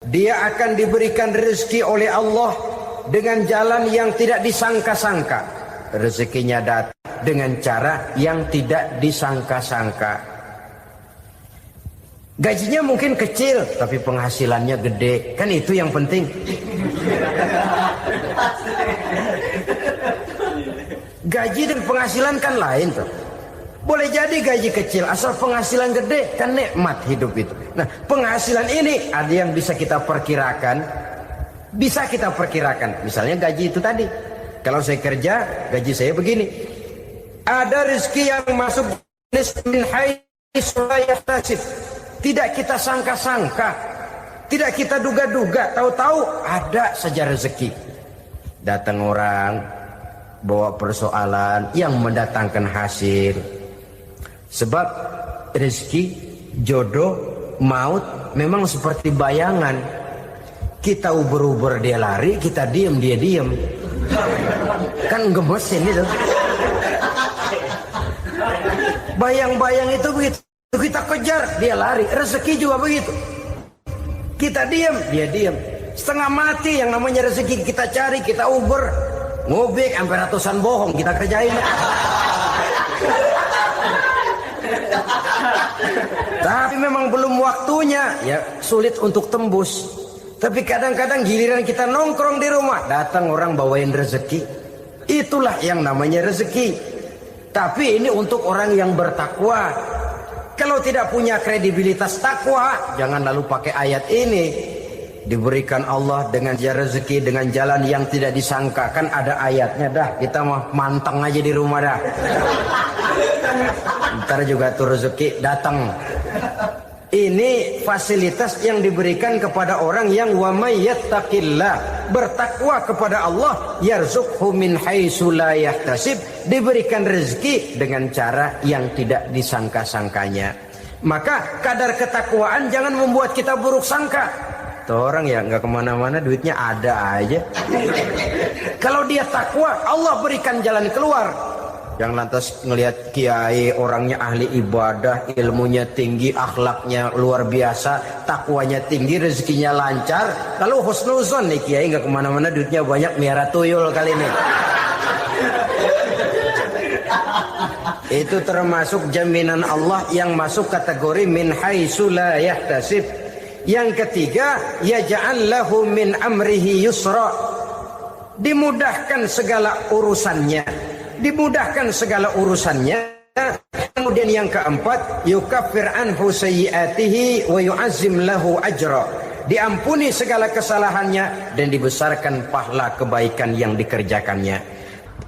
dia akan diberikan rezeki oleh Allah dengan jalan yang tidak disangka-sangka. Rezekinya datang dengan cara yang tidak disangka-sangka. Gajinya mungkin kecil, tapi penghasilannya gede. Kan itu yang penting. Gaji dan penghasilan kan lain tuh. Boleh jadi gaji kecil, asal penghasilan gede, kan nikmat hidup itu. Nah, penghasilan ini ada yang bisa kita perkirakan. Bisa kita perkirakan. Misalnya gaji itu tadi. Kalau saya kerja, gaji saya begini. Ada rezeki yang masuk min haitsu la yahtasib. Tidak kita sangka-sangka, tidak kita duga-duga, tahu-tahu ada saja rezeki. Datang orang bawa persoalan yang mendatangkan hasil. Sebab rezeki, jodoh, maut memang seperti bayangan. Kita uber-uber dia lari, kita diem dia diem. Kan gemesin itu. Bayang-bayang itu begitu. Kita kejar, dia lari. Rezeki juga begitu. Kita diam, dia diam. Setengah mati yang namanya rezeki kita cari, kita uber, ngobek sampai ratusan bohong kita kerjain. Tapi memang belum waktunya, ya sulit untuk tembus. Tapi kadang-kadang giliran kita nongkrong di rumah, datang orang bawain rezeki. Itulah yang namanya rezeki. Tapi ini untuk orang yang bertakwa. Kalau tidak punya kredibilitas takwa, jangan lalu pakai ayat ini. Diberikan Allah dengan rezeki dengan jalan yang tidak disangka. Kan ada ayatnya dah. Kita mah manteng aja di rumah dah. Ntar juga tuh rezeki datang. Ini fasilitas yang diberikan kepada orang yang wa may yattaqillah, bertakwa kepada Allah, yarzuqhu min haitsu la yahtasib, diberikan rezeki dengan cara yang tidak disangka-sangkanya. Maka kadar ketakwaan jangan membuat kita buruk sangka. Tuh orang ya nggak kemana-mana, duitnya ada aja. Kalau dia takwa, Allah berikan jalan keluar. Yang lantas ngelihat kiai orangnya ahli ibadah, ilmunya tinggi, akhlaknya luar biasa, takwanya tinggi, rezekinya lancar, lalu husnuzon nih kiai nggak kemana-mana, duitnya banyak, miara tuyul kali ini. Itu termasuk jaminan Allah yang masuk kategori min haitsu la yahtasib. Yang ketiga, yaj'al lahu min amrihi yusra, dimudahkan segala urusannya. Dimudahkan segala urusannya. Kemudian yang keempat, yukaffir anhu sayyiatihi wa yu'azzim lahu ajra, diampuni segala kesalahannya dan dibesarkan pahala kebaikan yang dikerjakannya.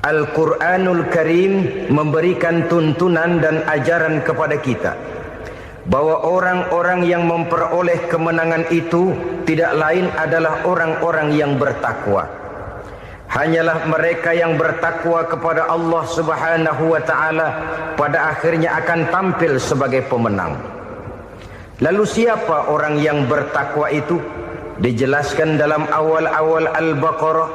Al-Quranul Karim memberikan tuntunan dan ajaran kepada kita bahwa orang-orang yang memperoleh kemenangan itu tidak lain adalah orang-orang yang bertakwa. Hanyalah mereka yang bertakwa kepada Allah Subhanahu wa ta'ala pada akhirnya akan tampil sebagai pemenang. Lalu siapa orang yang bertakwa itu? Dijelaskan dalam awal-awal Al-Baqarah,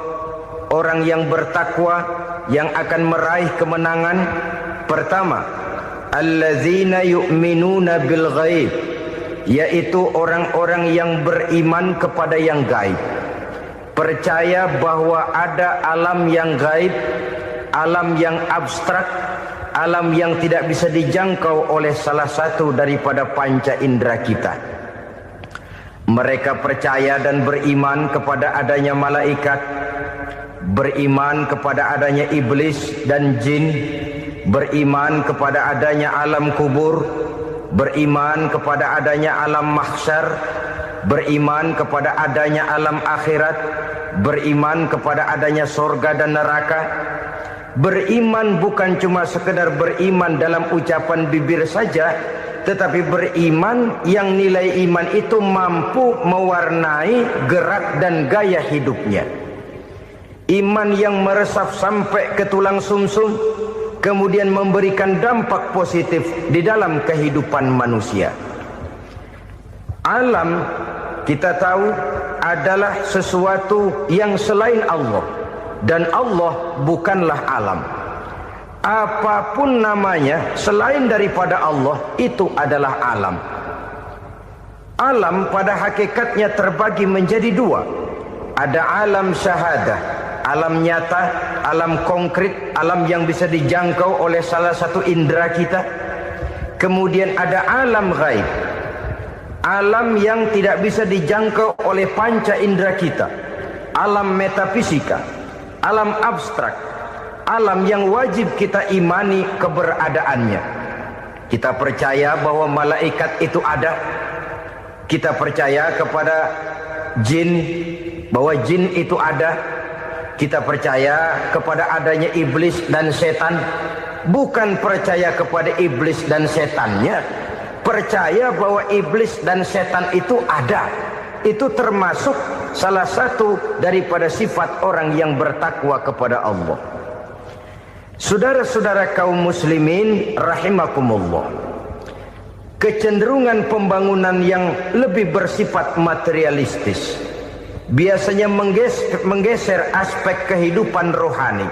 orang yang bertakwa yang akan meraih kemenangan. Pertama, allazina yu'minuna bil ghaib, yaitu orang-orang yang beriman kepada yang gaib. Percaya bahwa ada alam yang gaib, alam yang abstrak, alam yang tidak bisa dijangkau oleh salah satu daripada panca indera kita. Mereka percaya dan beriman kepada adanya malaikat, beriman kepada adanya iblis dan jin, beriman kepada adanya alam kubur, beriman kepada adanya alam mahsyar, beriman kepada adanya alam akhirat, beriman kepada adanya sorga dan neraka. Beriman bukan cuma sekedar beriman dalam ucapan bibir saja, tetapi beriman yang nilai iman itu mampu mewarnai gerak dan gaya hidupnya. Iman yang meresap sampai ke tulang sumsum, kemudian memberikan dampak positif di dalam kehidupan manusia. Alam, kita tahu, adalah sesuatu yang selain Allah, dan Allah bukanlah alam. Apapun namanya selain daripada Allah, itu adalah alam. Alam pada hakikatnya terbagi menjadi dua. Ada alam syahadah, alam nyata, alam konkret, alam yang bisa dijangkau oleh salah satu indera kita. Kemudian ada alam ghaib, alam yang tidak bisa dijangkau oleh panca indera kita. Alam metafisika, alam abstrak, alam yang wajib kita imani keberadaannya. Kita percaya bahwa malaikat itu ada. Kita percaya kepada jin, bahwa jin itu ada. Kita percaya kepada adanya iblis dan setan. Bukan percaya kepada iblis dan setannya, percaya bahwa iblis dan setan itu ada. Itu termasuk salah satu daripada sifat orang yang bertakwa kepada Allah. Saudara-saudara kaum muslimin rahimakumullah, kecenderungan pembangunan yang lebih bersifat materialistis biasanya menggeser aspek kehidupan rohani.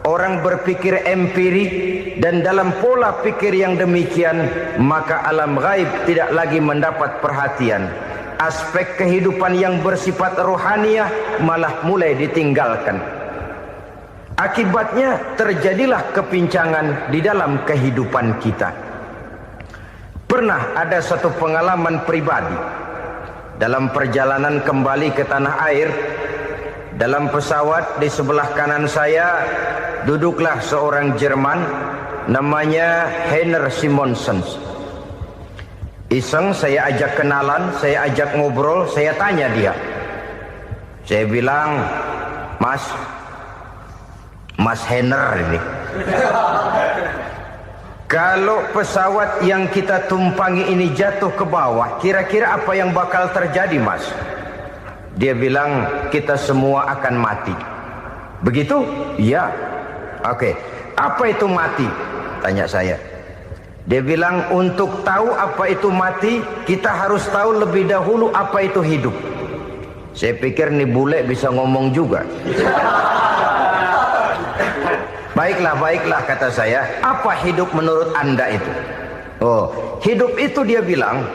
Orang berpikir empiri, dan dalam pola pikir yang demikian maka alam gaib tidak lagi mendapat perhatian. Aspek kehidupan yang bersifat rohaniah malah mulai ditinggalkan. Akibatnya terjadilah kepincangan di dalam kehidupan kita. Pernah ada satu pengalaman pribadi dalam perjalanan kembali ke tanah air. Dalam pesawat di sebelah kanan saya duduklah seorang Jerman namanya Heiner Simonsen. Iseng saya ajak kenalan, saya ajak ngobrol, saya tanya dia. Saya bilang, Mas Heiner ini, kalau pesawat yang kita tumpangi ini jatuh ke bawah, kira-kira apa yang bakal terjadi, Mas? Dia bilang, kita semua akan mati. Begitu? Iya. Oke. Apa itu mati? Tanya saya. Dia bilang, untuk tahu apa itu mati, kita harus tahu lebih dahulu apa itu hidup. Saya pikir nih bule bisa ngomong juga. Baiklah kata saya. Apa hidup menurut Anda itu? Oh, hidup itu dia bilang,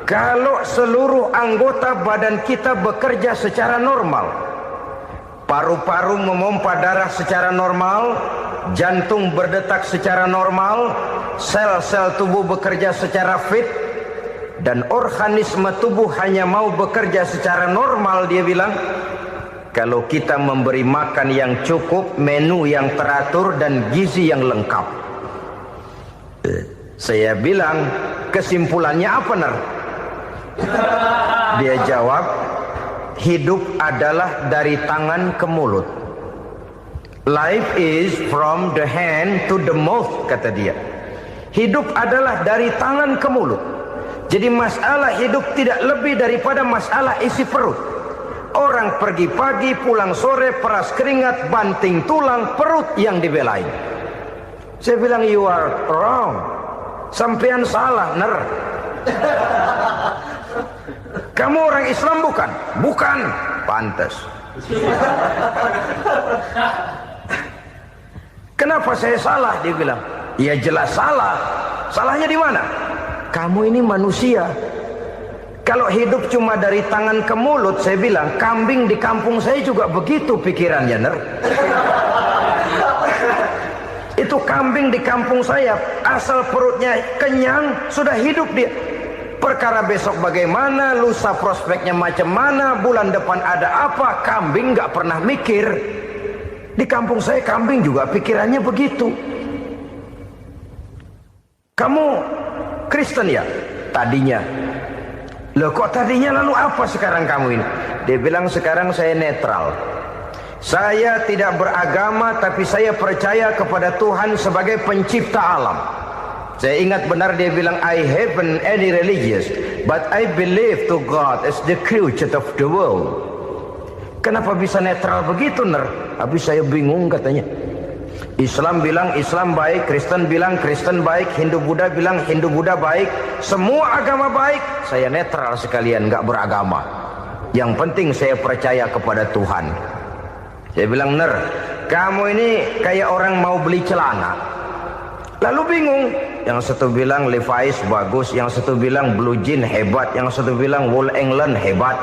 kalau seluruh anggota badan kita bekerja secara normal. Paru-paru memompa darah secara normal, jantung berdetak secara normal, sel-sel tubuh bekerja secara fit, dan organisme tubuh hanya mau bekerja secara normal, dia bilang. Kalau kita memberi makan yang cukup, menu yang teratur, dan gizi yang lengkap. Saya bilang, kesimpulannya apa, Ner? Dia jawab, hidup adalah dari tangan ke mulut. Life is from the hand to the mouth, kata dia. Hidup adalah dari tangan ke mulut. Jadi masalah hidup tidak lebih daripada masalah isi perut. Orang pergi pagi, pulang sore, peras keringat, banting tulang, perut yang dibelain. Saya bilang, you are wrong. Sampean salah, Ner. Kamu orang Islam bukan? Bukan. Pantas. Kenapa saya salah? Dia bilang, ya jelas salah. Salahnya di mana? Kamu ini manusia. Kalau hidup cuma dari tangan ke mulut, saya bilang, kambing di kampung saya juga begitu pikirannya, Ner. Itu kambing di kampung saya, asal perutnya kenyang, sudah hidup dia. Perkara besok bagaimana, lusa prospeknya macam mana, bulan depan ada apa, kambing nggak pernah mikir. Di kampung saya kambing juga pikirannya begitu. Kamu Kristen ya? Tadinya. Loh kok tadinya, lalu apa sekarang kamu ini? Dia bilang, sekarang saya netral. Saya tidak beragama, tapi saya percaya kepada Tuhan sebagai pencipta alam. Saya ingat benar dia bilang, I haven't any religious, but I believe to God as the creator of the world. Kenapa bisa netral begitu, Ner? Habis saya bingung katanya. Islam bilang Islam baik, Kristen bilang Kristen baik, Hindu Buddha bilang Hindu Buddha baik, semua agama baik. Saya netral sekalian, nggak beragama. Yang penting saya percaya kepada Tuhan. Saya bilang, Ner, kamu ini kayak orang mau beli celana. Lalu bingung, yang satu bilang Levi's bagus, yang satu bilang Blue Jean hebat, yang satu bilang Wool England hebat.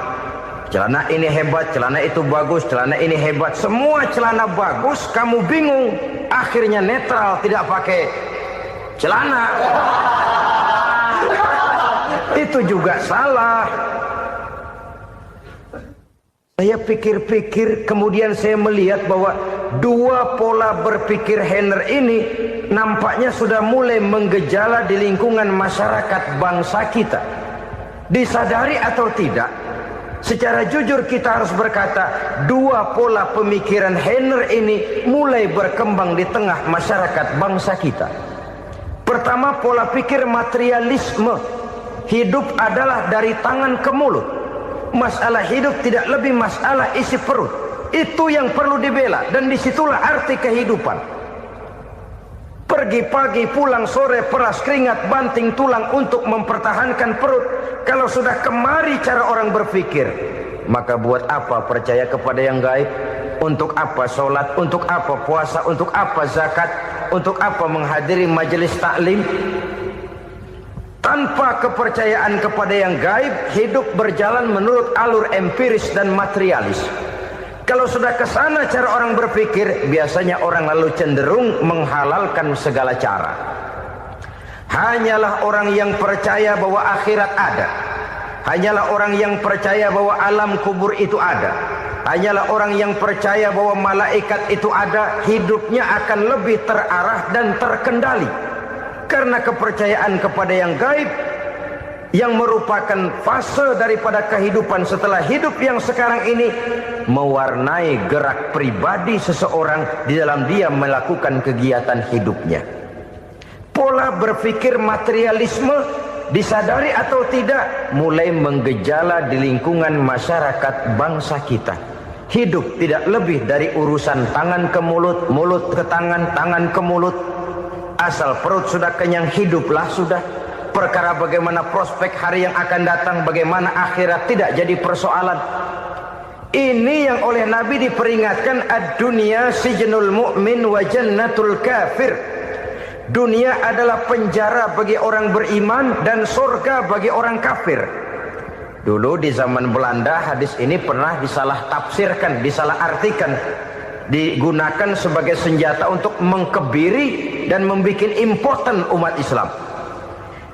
Celana ini hebat, celana itu bagus, celana ini hebat. Semua celana bagus, kamu bingung. Akhirnya netral, tidak pakai celana. Itu juga salah. Saya pikir-pikir, kemudian saya melihat bahwa dua pola berpikir Henner ini nampaknya sudah mulai menggejala di lingkungan masyarakat bangsa kita. Disadari atau tidak, secara jujur kita harus berkata, dua pola pemikiran Henner ini mulai berkembang di tengah masyarakat bangsa kita. Pertama, pola pikir materialisme. Hidup adalah dari tangan ke mulut. Masalah hidup tidak lebih masalah isi perut. Itu yang perlu dibela, dan disitulah arti kehidupan. Pergi pagi, pulang sore, peras keringat, banting tulang untuk mempertahankan perut. Kalau sudah kemari cara orang berpikir, maka buat apa percaya kepada yang gaib? Untuk apa sholat? Untuk apa puasa? Untuk apa zakat? Untuk apa menghadiri majelis taklim? Tanpa kepercayaan kepada yang gaib, hidup berjalan menurut alur empiris dan materialis. Kalau sudah ke sana cara orang berpikir, biasanya orang lalu cenderung menghalalkan segala cara. Hanyalah orang yang percaya bahwa akhirat ada. Hanyalah orang yang percaya bahwa alam kubur itu ada. Hanyalah orang yang percaya bahwa malaikat itu ada, hidupnya akan lebih terarah dan terkendali. Karena kepercayaan kepada yang gaib, yang merupakan fase daripada kehidupan setelah hidup yang sekarang ini, mewarnai gerak pribadi seseorang di dalam dia melakukan kegiatan hidupnya. Pola berpikir materialisme, disadari atau tidak, mulai menggejala di lingkungan masyarakat bangsa kita. Hidup tidak lebih dari urusan tangan ke mulut, mulut ke tangan, tangan ke mulut. Asal perut sudah kenyang, hiduplah sudah. Perkara bagaimana prospek hari yang akan datang, bagaimana akhirat, tidak jadi persoalan. Ini yang oleh Nabi diperingatkan, ad-dunya sijnul mu'min wa jannatul kafir. Dunia adalah penjara bagi orang beriman dan surga bagi orang kafir. Dulu di zaman Belanda hadis ini pernah disalah tafsirkan, disalah artikan, digunakan sebagai senjata untuk mengkebiri dan membuat impoten umat Islam.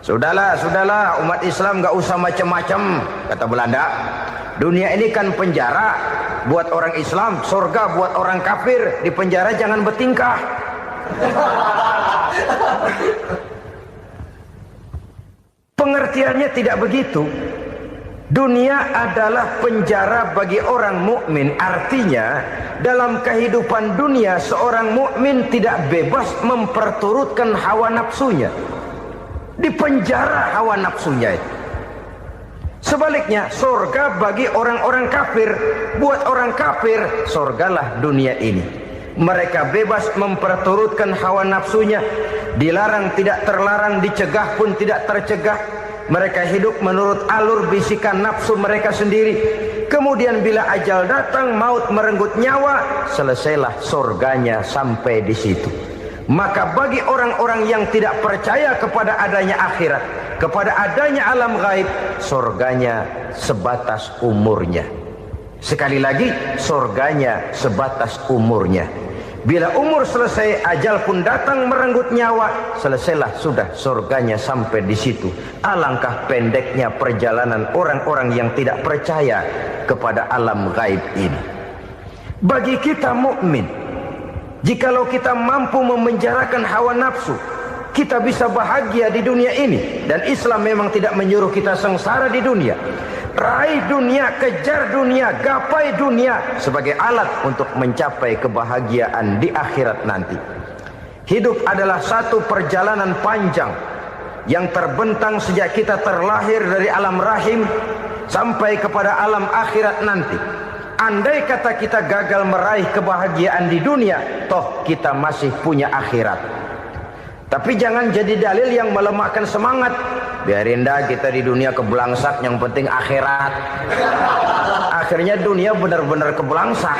Sudahlah umat Islam gak usah macam-macam, kata Belanda. Dunia ini kan penjara buat orang Islam, surga buat orang kafir. Di penjara jangan bertingkah. Pengertiannya tidak begitu. Dunia adalah penjara bagi orang mukmin. Artinya dalam kehidupan dunia seorang mukmin tidak bebas memperturutkan hawa nafsunya. Di penjara hawa nafsunya itu. Sebaliknya surga bagi orang-orang kafir. Buat orang kafir surgalah dunia ini. Mereka bebas memperturutkan hawa nafsunya. Dilarang tidak terlarang, dicegah pun tidak tercegah. Mereka hidup menurut alur bisikan nafsu mereka sendiri. Kemudian bila ajal datang, maut merenggut nyawa, selesailah surganya sampai di situ. Maka bagi orang-orang yang tidak percaya kepada adanya akhirat, kepada adanya alam gaib, surganya sebatas umurnya. Sekali lagi, surganya sebatas umurnya. Bila umur selesai, ajal pun datang merenggut nyawa, selesailah sudah surganya sampai di situ. Alangkah pendeknya perjalanan orang-orang yang tidak percaya kepada alam gaib ini. Bagi kita mukmin, jikalau kita mampu memenjarakan hawa nafsu, kita bisa bahagia di dunia ini. Dan Islam memang tidak menyuruh kita sengsara di dunia. Raih dunia, kejar dunia, gapai dunia sebagai alat untuk mencapai kebahagiaan di akhirat nanti. Hidup adalah satu perjalanan panjang yang terbentang sejak kita terlahir dari alam rahim sampai kepada alam akhirat nanti. Andai kata kita gagal meraih kebahagiaan di dunia, toh kita masih punya akhirat. Tapi jangan jadi dalil yang melemahkan semangat. Biarin dah kita di dunia kebelangsak, yang penting akhirat. Akhirnya dunia benar-benar kebelangsang.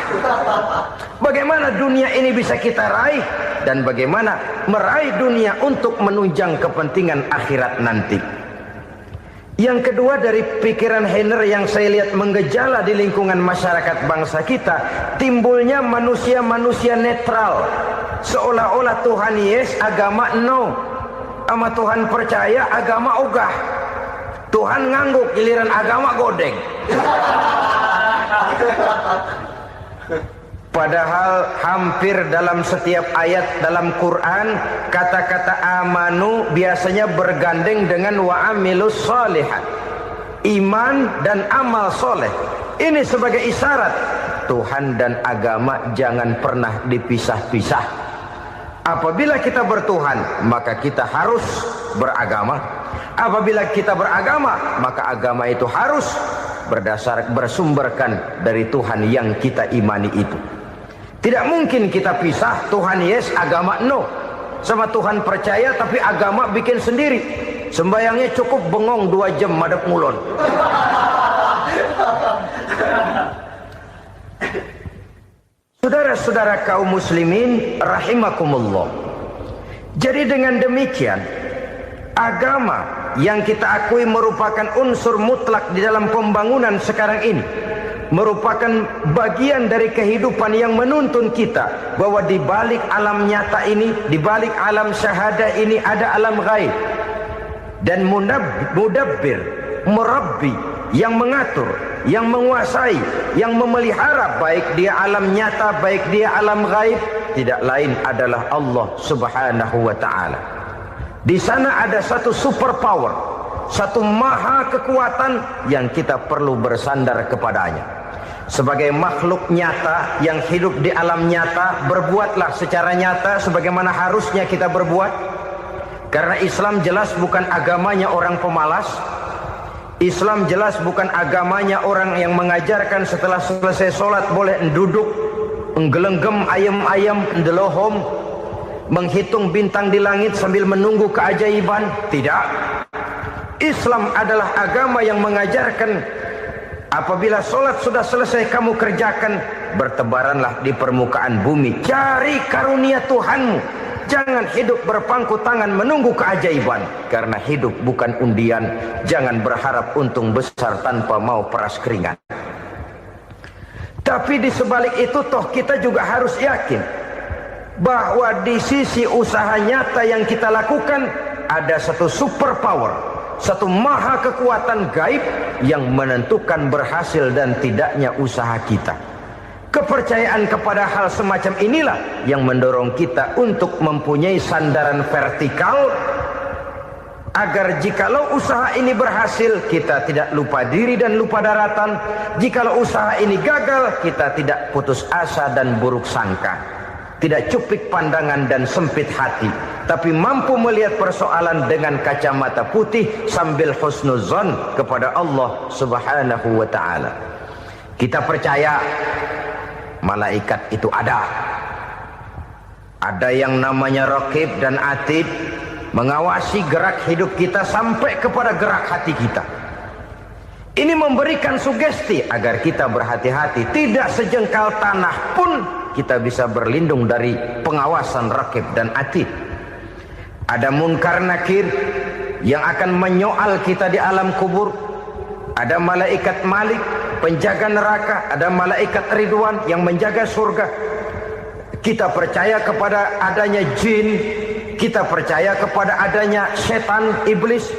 Bagaimana dunia ini bisa kita raih, dan bagaimana meraih dunia untuk menunjang kepentingan akhirat nanti. Yang kedua, dari pikiran Heiner yang saya lihat menggejala di lingkungan masyarakat bangsa kita, timbulnya manusia-manusia netral. Seolah-olah Tuhan yes, agama no. Sama Tuhan percaya, agama ogah. Tuhan ngangguk, giliran agama godeng. Padahal hampir dalam setiap ayat dalam Quran, kata-kata amanu biasanya bergandeng dengan wa amilus sholihat, iman dan amal soleh. Ini sebagai isyarat Tuhan dan agama jangan pernah dipisah-pisah. Apabila kita bertuhan, maka kita harus beragama. Apabila kita beragama, maka agama itu harus bersumberkan dari Tuhan yang kita imani itu. Tidak mungkin kita pisah, Tuhan yes, agama no. Sama Tuhan percaya tapi agama bikin sendiri. Sembayangnya cukup bengong 2 jam madep ngulon. Saudara-saudara kaum muslimin rahimakumullah. Jadi dengan demikian, agama yang kita akui merupakan unsur mutlak di dalam pembangunan sekarang ini, merupakan bagian dari kehidupan yang menuntun kita bahwa di balik alam nyata ini, di balik alam syahadah ini ada alam ghaib. Dan mudabbir, murabbi, yang mengatur, yang menguasai, yang memelihara baik dia alam nyata, baik dia alam ghaib, tidak lain adalah Allah Subhanahu wa ta'ala. Di sana ada satu super power, satu maha kekuatan yang kita perlu bersandar kepadanya. Sebagai makhluk nyata yang hidup di alam nyata, berbuatlah secara nyata sebagaimana harusnya kita berbuat. Karena Islam jelas bukan agamanya orang pemalas. Islam jelas bukan agamanya orang yang mengajarkan setelah selesai sholat boleh duduk, nggelenggem ayam-ayam, ndelohom, menghitung bintang di langit sambil menunggu keajaiban. Tidak. Islam adalah agama yang mengajarkan apabila sholat sudah selesai kamu kerjakan, bertebaranlah di permukaan bumi, cari karunia Tuhanmu. Jangan hidup berpangku tangan menunggu keajaiban. Karena hidup bukan undian. Jangan berharap untung besar tanpa mau peras keringat. Tapi di sebalik itu toh kita juga harus yakin bahwa di sisi usaha nyata yang kita lakukan ada satu super power, satu maha kekuatan gaib yang menentukan berhasil dan tidaknya usaha kita. Kepercayaan kepada hal semacam inilah yang mendorong kita untuk mempunyai sandaran vertikal, agar jikalau usaha ini berhasil, kita tidak lupa diri dan lupa daratan. Jikalau usaha ini gagal, kita tidak putus asa dan buruk sangka, tidak cupik pandangan dan sempit hati, tapi mampu melihat persoalan dengan kacamata putih sambil husnuzon kepada Allah Subhanahu wa ta'ala. Kita percaya malaikat itu ada. Ada yang namanya Raqib dan Atid, mengawasi gerak hidup kita sampai kepada gerak hati kita. Ini memberikan sugesti agar kita berhati-hati. Tidak sejengkal tanah pun kita bisa berlindung dari pengawasan Raqib dan Atid. Ada Munkar Nakir yang akan menyoal kita di alam kubur. Ada malaikat Malik, penjaga neraka. Ada malaikat Ridwan yang menjaga surga. Kita percaya kepada adanya jin, kita percaya kepada adanya setan, iblis.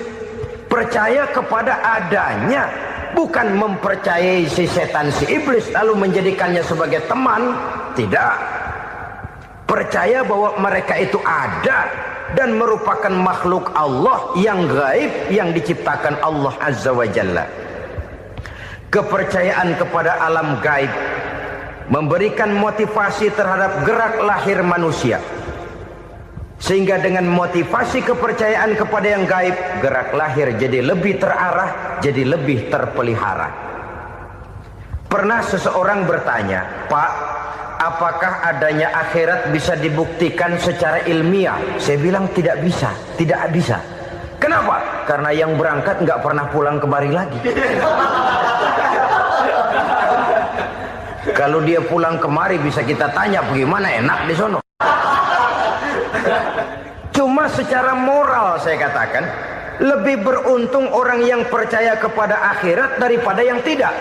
Percaya kepada adanya, bukan mempercayai si setan, si iblis lalu menjadikannya sebagai teman. Tidak. Percaya bahwa mereka itu ada dan merupakan makhluk Allah yang gaib yang diciptakan Allah Azza wa Jalla. Kepercayaan kepada alam gaib memberikan motivasi terhadap gerak lahir manusia, sehingga dengan motivasi kepercayaan kepada yang gaib, gerak lahir jadi lebih terarah, jadi lebih terpelihara. Pernah seseorang bertanya, "Pak, apakah adanya akhirat bisa dibuktikan secara ilmiah?" Saya bilang tidak bisa, tidak bisa. Kenapa? Karena yang berangkat nggak pernah pulang kembali lagi. Kalau dia pulang kemari bisa kita tanya bagaimana enak di sono. Cuma secara moral saya katakan, lebih beruntung orang yang percaya kepada akhirat daripada yang tidak.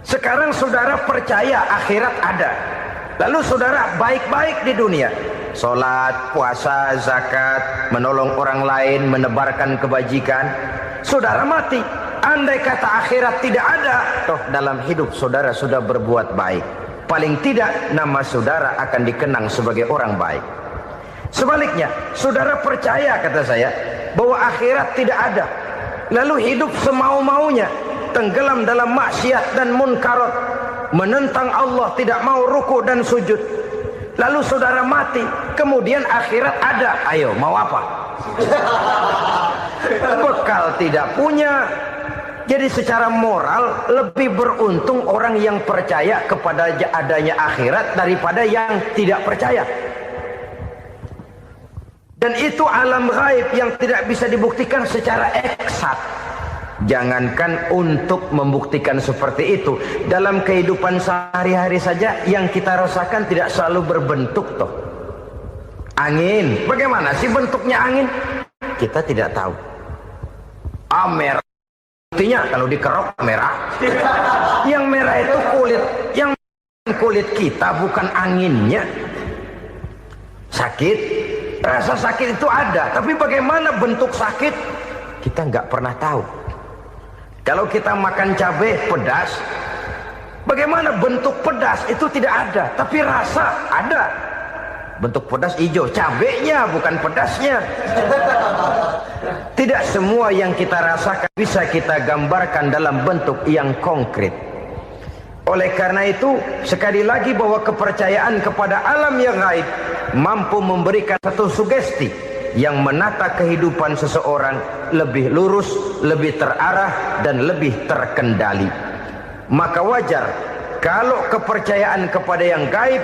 Sekarang saudara percaya akhirat ada, lalu saudara baik-baik di dunia, sholat, puasa, zakat, menolong orang lain, menebarkan kebajikan. Saudara mati, andai kata akhirat tidak ada, toh dalam hidup saudara sudah berbuat baik, paling tidak nama saudara akan dikenang sebagai orang baik. Sebaliknya, saudara percaya, kata saya, bahwa akhirat tidak ada, lalu hidup semau-maunya, tenggelam dalam maksiat dan munkarat, menentang Allah, tidak mau ruku dan sujud. Lalu saudara mati, kemudian akhirat ada, ayo mau apa? Bekal tidak punya. Jadi secara moral lebih beruntung orang yang percaya kepada adanya akhirat daripada yang tidak percaya. Dan itu alam gaib yang tidak bisa dibuktikan secara eksak. Jangankan untuk membuktikan seperti itu, dalam kehidupan sehari-hari saja yang kita rasakan tidak selalu berbentuk toh. Angin, bagaimana sih bentuknya angin? Kita tidak tahu. Merah, buktinya kalau dikerok merah. Yang merah itu kulit, yang kulit kita bukan anginnya. Sakit, rasa sakit itu ada, tapi bagaimana bentuk sakit kita nggak pernah tahu. Kalau kita makan cabai pedas, bagaimana bentuk pedas itu tidak ada, tapi rasa ada. Bentuk pedas hijau, cabainya bukan pedasnya. Tidak semua yang kita rasakan bisa kita gambarkan dalam bentuk yang konkret. Oleh karena itu, sekali lagi bahwa kepercayaan kepada alam yang gaib mampu memberikan satu sugesti yang menata kehidupan seseorang lebih lurus, lebih terarah, dan lebih terkendali. Maka wajar kalau kepercayaan kepada yang gaib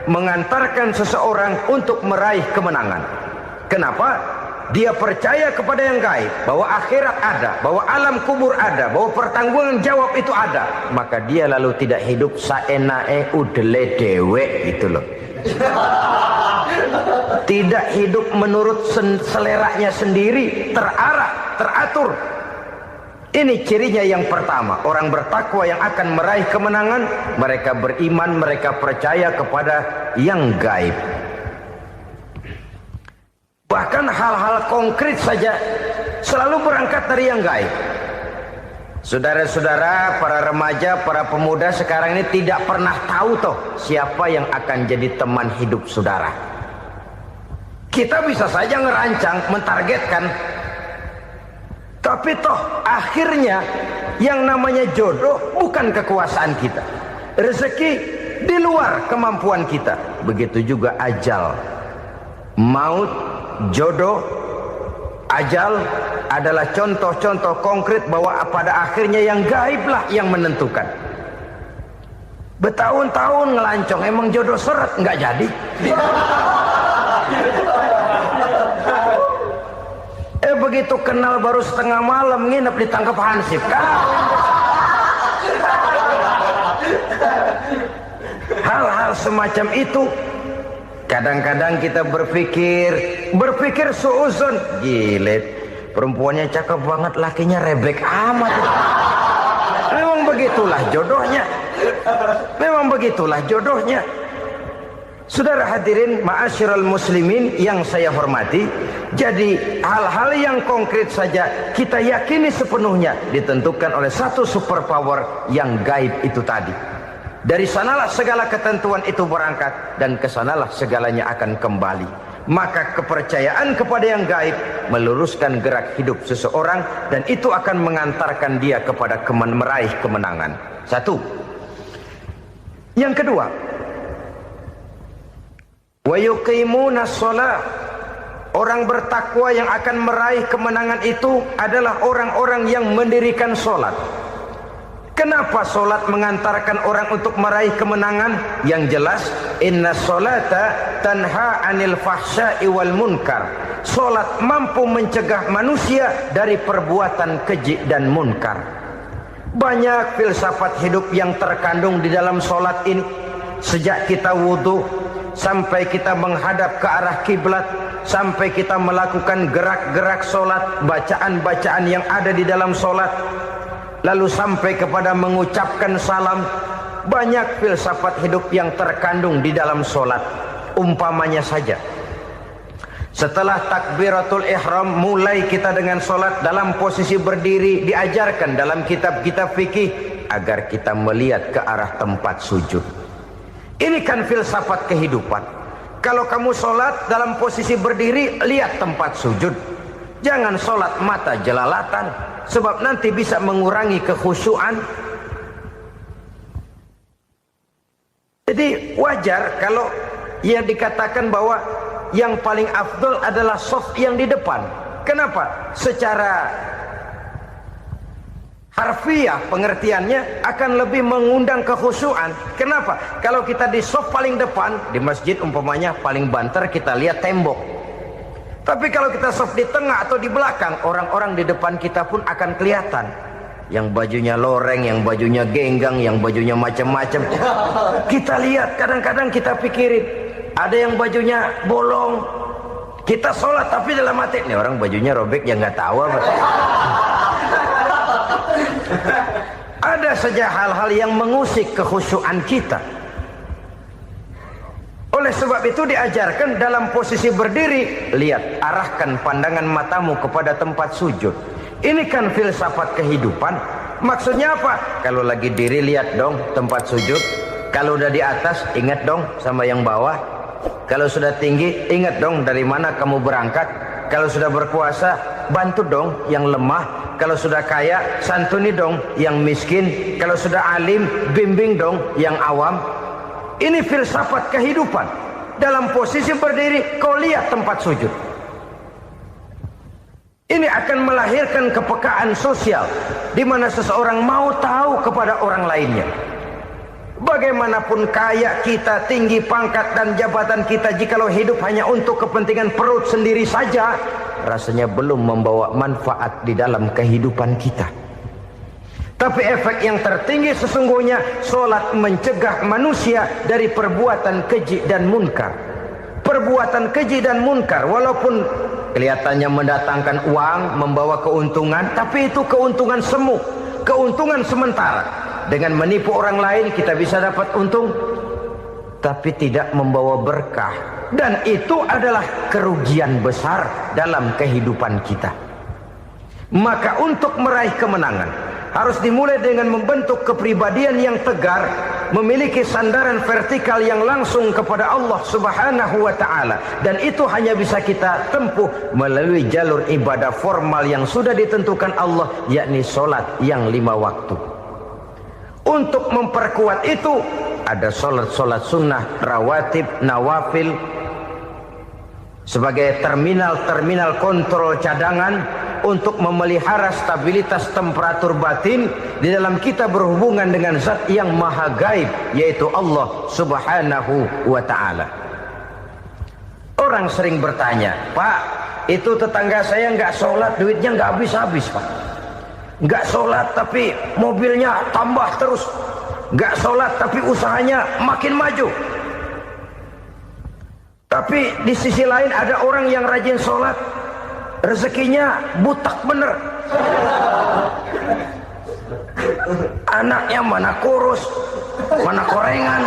mengantarkan seseorang untuk meraih kemenangan. Kenapa? Dia percaya kepada yang gaib, bahwa akhirat ada, bahwa alam kubur ada, bahwa pertanggungan jawab itu ada. Maka dia lalu tidak hidup saenae udele dewe gitu loh. Tidak hidup menurut seleranya sendiri, terarah, teratur. Ini cirinya yang pertama. Orang bertakwa yang akan meraih kemenangan, mereka beriman, mereka percaya kepada yang gaib. Bahkan hal-hal konkret saja selalu berangkat dari yang gaib. Saudara-saudara, para remaja, para pemuda sekarang ini tidak pernah tahu toh siapa yang akan jadi teman hidup saudara. Kita bisa saja ngerancang, mentargetkan, tapi toh akhirnya yang namanya jodoh bukan kekuasaan kita. Rezeki di luar kemampuan kita. Begitu juga ajal, maut, jodoh, ajal adalah contoh-contoh konkret bahwa pada akhirnya yang gaiblah yang menentukan. Bertahun-tahun ngelancong, emang jodoh seret nggak jadi. Begitu kenal baru setengah malam nginep ditangkap hansip kan. Hal-hal semacam itu kadang-kadang kita berpikir suuzon, gilet, perempuannya cakep banget, lakinya rebek amat. Memang begitulah jodohnya. Memang begitulah jodohnya. Saudara hadirin ma'asyiral muslimin yang saya hormati, jadi hal-hal yang konkret saja kita yakini sepenuhnya ditentukan oleh satu superpower yang gaib itu tadi. Dari sanalah segala ketentuan itu berangkat dan kesanalah segalanya akan kembali. Maka kepercayaan kepada yang gaib meluruskan gerak hidup seseorang dan itu akan mengantarkan dia kepada meraih kemenangan. Satu. Yang kedua, wa yuqimuna shalah. Orang bertakwa yang akan meraih kemenangan itu adalah orang-orang yang mendirikan sholat. Kenapa sholat mengantarkan orang untuk meraih kemenangan? Yang jelas, inna sholata tanha anil fahsya'i wal munkar. Sholat mampu mencegah manusia dari perbuatan keji dan munkar. Banyak filsafat hidup yang terkandung di dalam solat ini. Sejak kita wudhu sampai kita menghadap ke arah kiblat, sampai kita melakukan gerak-gerak solat, bacaan-bacaan yang ada di dalam solat, lalu sampai kepada mengucapkan salam. Banyak filsafat hidup yang terkandung di dalam solat. Umpamanya saja, setelah takbiratul ihram, mulai kita dengan solat dalam posisi berdiri. Diajarkan dalam kitab-kitab fikih agar kita melihat ke arah tempat sujud. Ini kan filsafat kehidupan. Kalau kamu solat dalam posisi berdiri, lihat tempat sujud. Jangan solat mata jelalatan, sebab nanti bisa mengurangi kekhusyuan. Jadi wajar kalau yang dikatakan bahwa yang paling afdol adalah shaf yang di depan. Kenapa? Secara harfiah pengertiannya akan lebih mengundang kekhusyuan. Kenapa? Kalau kita di shaf paling depan, di masjid umpamanya paling banter kita lihat tembok. Tapi kalau kita shaf di tengah atau di belakang, orang-orang di depan kita pun akan kelihatan. Yang bajunya loreng, yang bajunya genggang, yang bajunya macam-macam. Kita lihat, kadang-kadang kita pikirin, ada yang bajunya bolong. Kita sholat tapi dalam hati, nih orang bajunya robek, yang nggak tahu apa. Ada saja hal-hal yang mengusik kekhusyuan kita. Oleh sebab itu diajarkan dalam posisi berdiri, lihat, arahkan pandangan matamu kepada tempat sujud. Ini kan filsafat kehidupan. Maksudnya apa? Kalau lagi diri, lihat dong tempat sujud. Kalau udah di atas, ingat dong sama yang bawah. Kalau sudah tinggi, ingat dong dari mana kamu berangkat. Kalau sudah berkuasa, bantu dong yang lemah. Kalau sudah kaya, santuni dong yang miskin. Kalau sudah alim, bimbing dong yang awam. Ini filsafat kehidupan. Dalam posisi berdiri, kau lihat tempat sujud. Ini akan melahirkan kepekaan sosial, di mana seseorang mau tahu kepada orang lainnya. Bagaimanapun kaya kita, tinggi pangkat dan jabatan kita, jikalau hidup hanya untuk kepentingan perut sendiri saja, rasanya belum membawa manfaat di dalam kehidupan kita. Tapi efek yang tertinggi sesungguhnya, solat mencegah manusia dari perbuatan keji dan munkar. Perbuatan keji dan munkar, walaupun kelihatannya mendatangkan uang, membawa keuntungan, tapi itu keuntungan semu, keuntungan sementara. Dengan menipu orang lain kita bisa dapat untung, tapi tidak membawa berkah. Dan itu adalah kerugian besar dalam kehidupan kita. Maka untuk meraih kemenangan, harus dimulai dengan membentuk kepribadian yang tegar, memiliki sandaran vertikal yang langsung kepada Allah Subhanahu wa ta'ala. Dan itu hanya bisa kita tempuh melalui jalur ibadah formal yang sudah ditentukan Allah, yakni solat yang 5 waktu. Untuk memperkuat itu, ada solat-solat sunnah, rawatib, nawafil, sebagai terminal-terminal kontrol cadangan untuk memelihara stabilitas temperatur batin di dalam kita berhubungan dengan zat yang maha gaib, yaitu Allah Subhanahu wa ta'ala. Orang sering bertanya, Pak, itu tetangga saya nggak sholat, duitnya nggak habis-habis, Pak. Nggak sholat tapi mobilnya tambah terus. Nggak sholat tapi usahanya makin maju. Tapi di sisi lain ada orang yang rajin sholat, rezekinya butak bener. Anaknya mana kurus, mana korengan.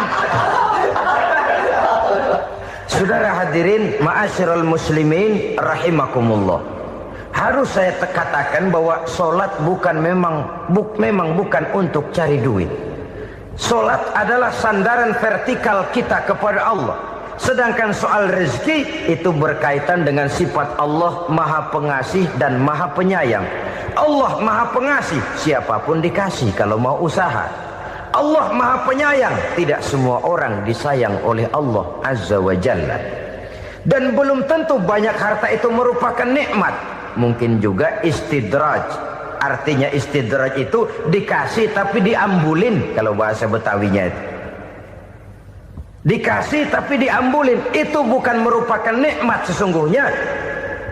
Saudara hadirin ma'asyiral muslimin rahimakumullah, harus saya katakan bahwa solat memang bukan untuk cari duit. Solat adalah sandaran vertikal kita kepada Allah. Sedangkan soal rezeki itu berkaitan dengan sifat Allah maha pengasih dan maha penyayang. Allah maha pengasih, siapapun dikasih kalau mau usaha. Allah maha penyayang, tidak semua orang disayang oleh Allah Azza wa Jalla. Dan belum tentu banyak harta itu merupakan nikmat. Mungkin juga istidraj. Artinya istidraj itu dikasih tapi diambulin, kalau bahasa Betawinya itu. Dikasih tapi diambulin, itu bukan merupakan nikmat sesungguhnya,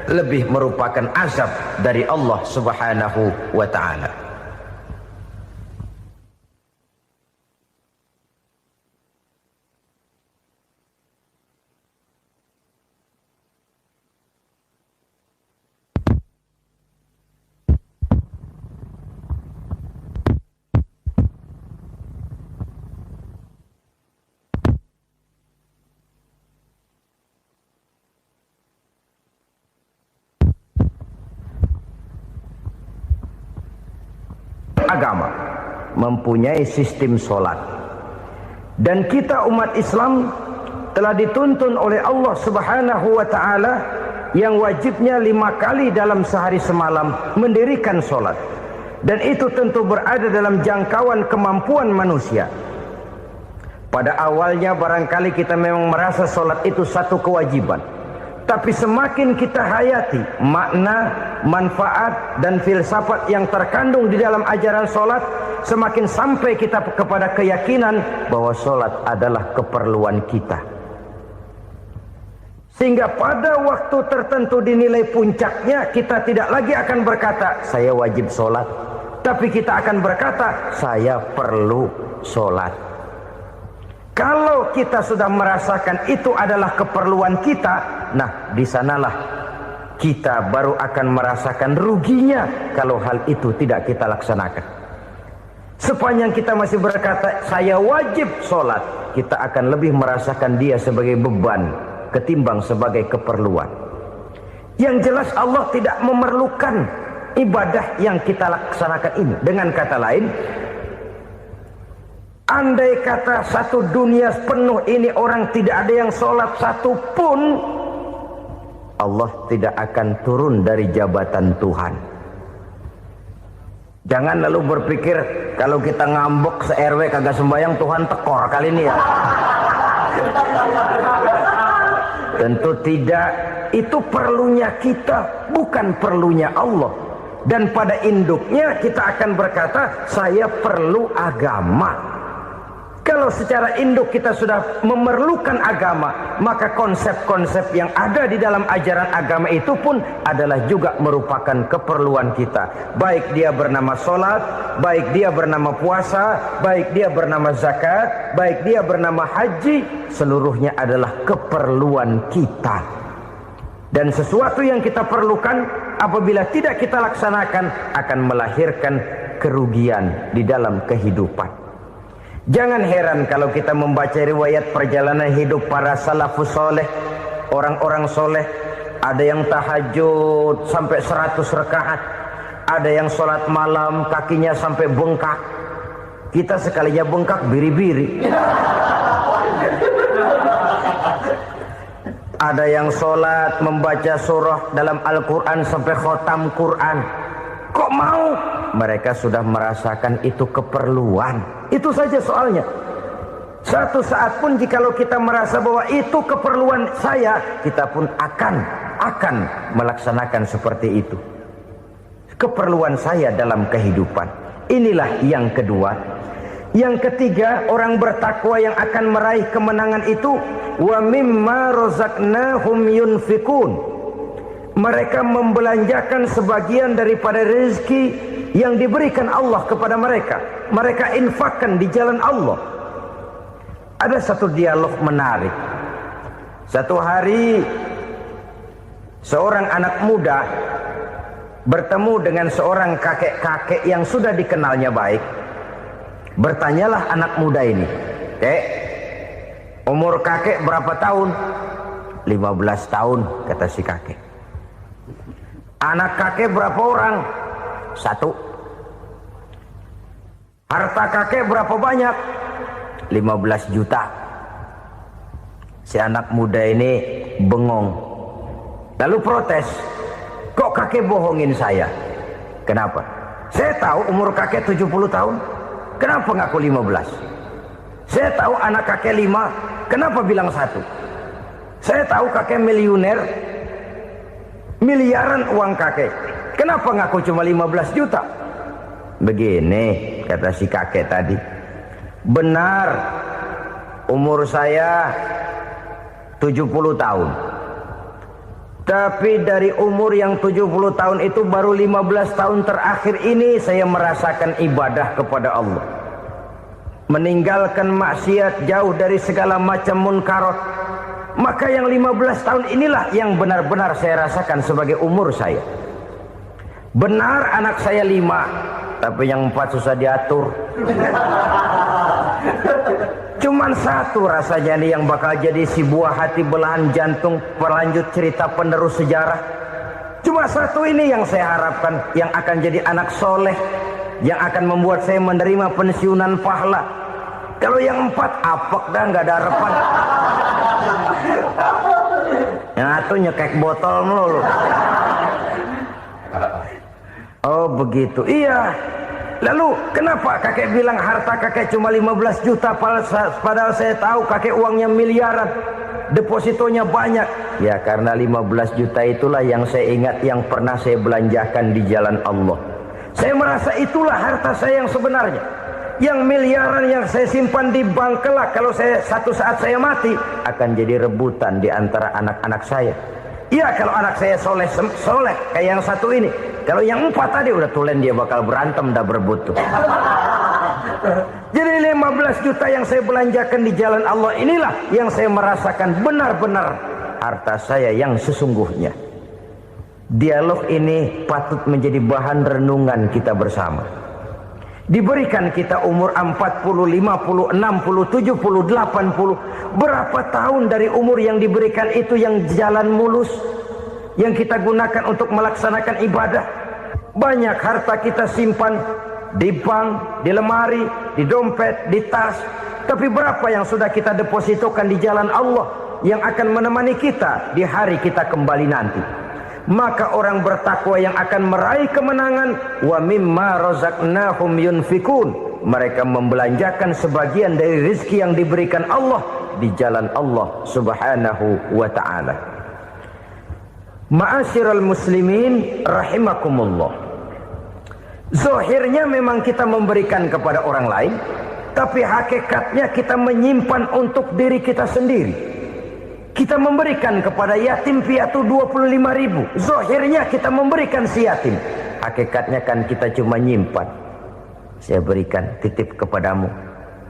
lebih merupakan azab dari Allah Subhanahu wa ta'ala. agama mempunyai sistem sholat. Dan kita umat Islam telah dituntun oleh Allah Subhanahu wa ta'ala yang wajibnya 5 kali dalam sehari semalam mendirikan sholat. Dan itu tentu berada dalam jangkauan kemampuan manusia. Pada awalnya barangkali kita memang merasa sholat itu satu kewajiban. Tapi semakin kita hayati makna, manfaat dan filsafat yang terkandung di dalam ajaran sholat, semakin sampai kita kepada keyakinan bahwa sholat adalah keperluan kita. Sehingga pada waktu tertentu dinilai puncaknya, kita tidak lagi akan berkata saya wajib sholat, tapi kita akan berkata saya perlu sholat. Kalau kita sudah merasakan itu adalah keperluan kita, nah di sanalah kita baru akan merasakan ruginya kalau hal itu tidak kita laksanakan. Sepanjang kita masih berkata saya wajib sholat, kita akan lebih merasakan dia sebagai beban ketimbang sebagai keperluan. Yang jelas Allah tidak memerlukan ibadah yang kita laksanakan ini. Dengan kata lain, andai kata satu dunia penuh ini orang tidak ada yang sholat satu pun, Allah tidak akan turun dari jabatan Tuhan. Jangan lalu berpikir kalau kita ngambek se-RW kagak sembahyang Tuhan tekor kali ini ya. Tentu tidak. Itu perlunya kita, bukan perlunya Allah. Dan pada induknya kita akan berkata saya perlu agama. Kalau secara induk kita sudah memerlukan agama, maka konsep-konsep yang ada di dalam ajaran agama itu pun adalah juga merupakan keperluan kita. Baik dia bernama sholat, baik dia bernama puasa, baik dia bernama zakat, baik dia bernama haji, seluruhnya adalah keperluan kita. Dan sesuatu yang kita perlukan apabila tidak kita laksanakan akan melahirkan kerugian di dalam kehidupan. Jangan heran kalau kita membaca riwayat perjalanan hidup para salafus soleh, orang-orang soleh. Ada yang tahajud sampai 100 rakaat, ada yang sholat malam kakinya sampai bengkak. Kita sekalinya bengkak biri-biri. Ada yang sholat membaca surah dalam Al-Quran sampai khotam Quran. Kok mau? Mereka sudah merasakan itu keperluan. Itu saja soalnya. Satu saat pun jikalau kita merasa bahwa itu keperluan saya, kita pun akan melaksanakan seperti itu. Keperluan saya dalam kehidupan. Inilah yang kedua. Yang ketiga, orang bertakwa yang akan meraih kemenangan itu, wa mimma razaqnahum yunfikun. Mereka membelanjakan sebagian daripada rezeki yang diberikan Allah kepada mereka. Mereka infakkan di jalan Allah. Ada satu dialog menarik. Satu hari seorang anak muda bertemu dengan seorang kakek-kakek yang sudah dikenalnya baik. Bertanyalah anak muda ini, "Kek, umur kakek berapa tahun?" 15 tahun, kata si kakek. "Anak kakek berapa orang?" 1. "Harta kakek berapa banyak?" 15 juta. Si anak muda ini bengong. Lalu protes, "Kok kakek bohongin saya?" "Kenapa?" "Saya tahu umur kakek 70 tahun. Kenapa ngaku 15? Saya tahu anak kakek 5. Kenapa bilang 1? Saya tahu kakek miliuner. Miliaran uang kakek. Kenapa ngaku cuma 15 juta? "Begini," kata si kakek tadi. "Benar, umur saya 70 tahun. Tapi dari umur yang 70 tahun itu baru 15 tahun terakhir ini saya merasakan ibadah kepada Allah. Meninggalkan maksiat, jauh dari segala macam munkarat. Maka yang 15 tahun inilah yang benar-benar saya rasakan sebagai umur saya. Benar anak saya 5, tapi yang 4 susah diatur. Cuman 1 rasanya nih yang bakal jadi si buah hati belahan jantung pelanjut cerita penerus sejarah. Cuma 1 ini yang saya harapkan yang akan jadi anak soleh, yang akan membuat saya menerima pensiunan pahala. Kalau yang 4 apek dah, nggak ada harapan. Yang satu nyekek botol mulu. Oh begitu, iya. Lalu kenapa kakek bilang harta kakek cuma 15 juta padahal saya tahu kakek uangnya miliaran, depositonya banyak? Ya karena 15 juta itulah yang saya ingat yang pernah saya belanjakan di jalan Allah. Saya merasa itulah harta saya yang sebenarnya. Yang miliaran yang saya simpan di bank kelak kalau satu saat saya mati akan jadi rebutan di antara anak-anak saya. Iya kalau anak saya soleh kayak yang satu ini. Kalau yang 4 tadi udah tulen dia bakal berantem dah berebut tuh. Jadi 15 juta yang saya belanjakan di jalan Allah inilah yang saya merasakan benar-benar harta saya yang sesungguhnya. Dialog ini patut menjadi bahan renungan kita bersama. Diberikan kita umur 40, 50, 60, 70, 80. Berapa tahun dari umur yang diberikan itu yang jalan mulus, yang kita gunakan untuk melaksanakan ibadah? Banyak harta kita simpan di bank, di lemari, di dompet, di tas. Tapi berapa yang sudah kita depositokan di jalan Allah yang akan menemani kita di hari kita kembali nanti? Maka orang bertakwa yang akan meraih kemenangan, wa mimma razaqnahum yunfikun, mereka membelanjakan sebagian dari rezeki yang diberikan Allah di jalan Allah Subhanahu wa ta'ala. Ma'asyiral muslimin rahimakumullah. Zahirnya memang kita memberikan kepada orang lain, tapi hakikatnya kita menyimpan untuk diri kita sendiri. Kita memberikan kepada yatim piatu 25.000. Zahirnya kita memberikan si yatim, hakikatnya kan kita cuma nyimpan. Saya berikan, titip kepadamu,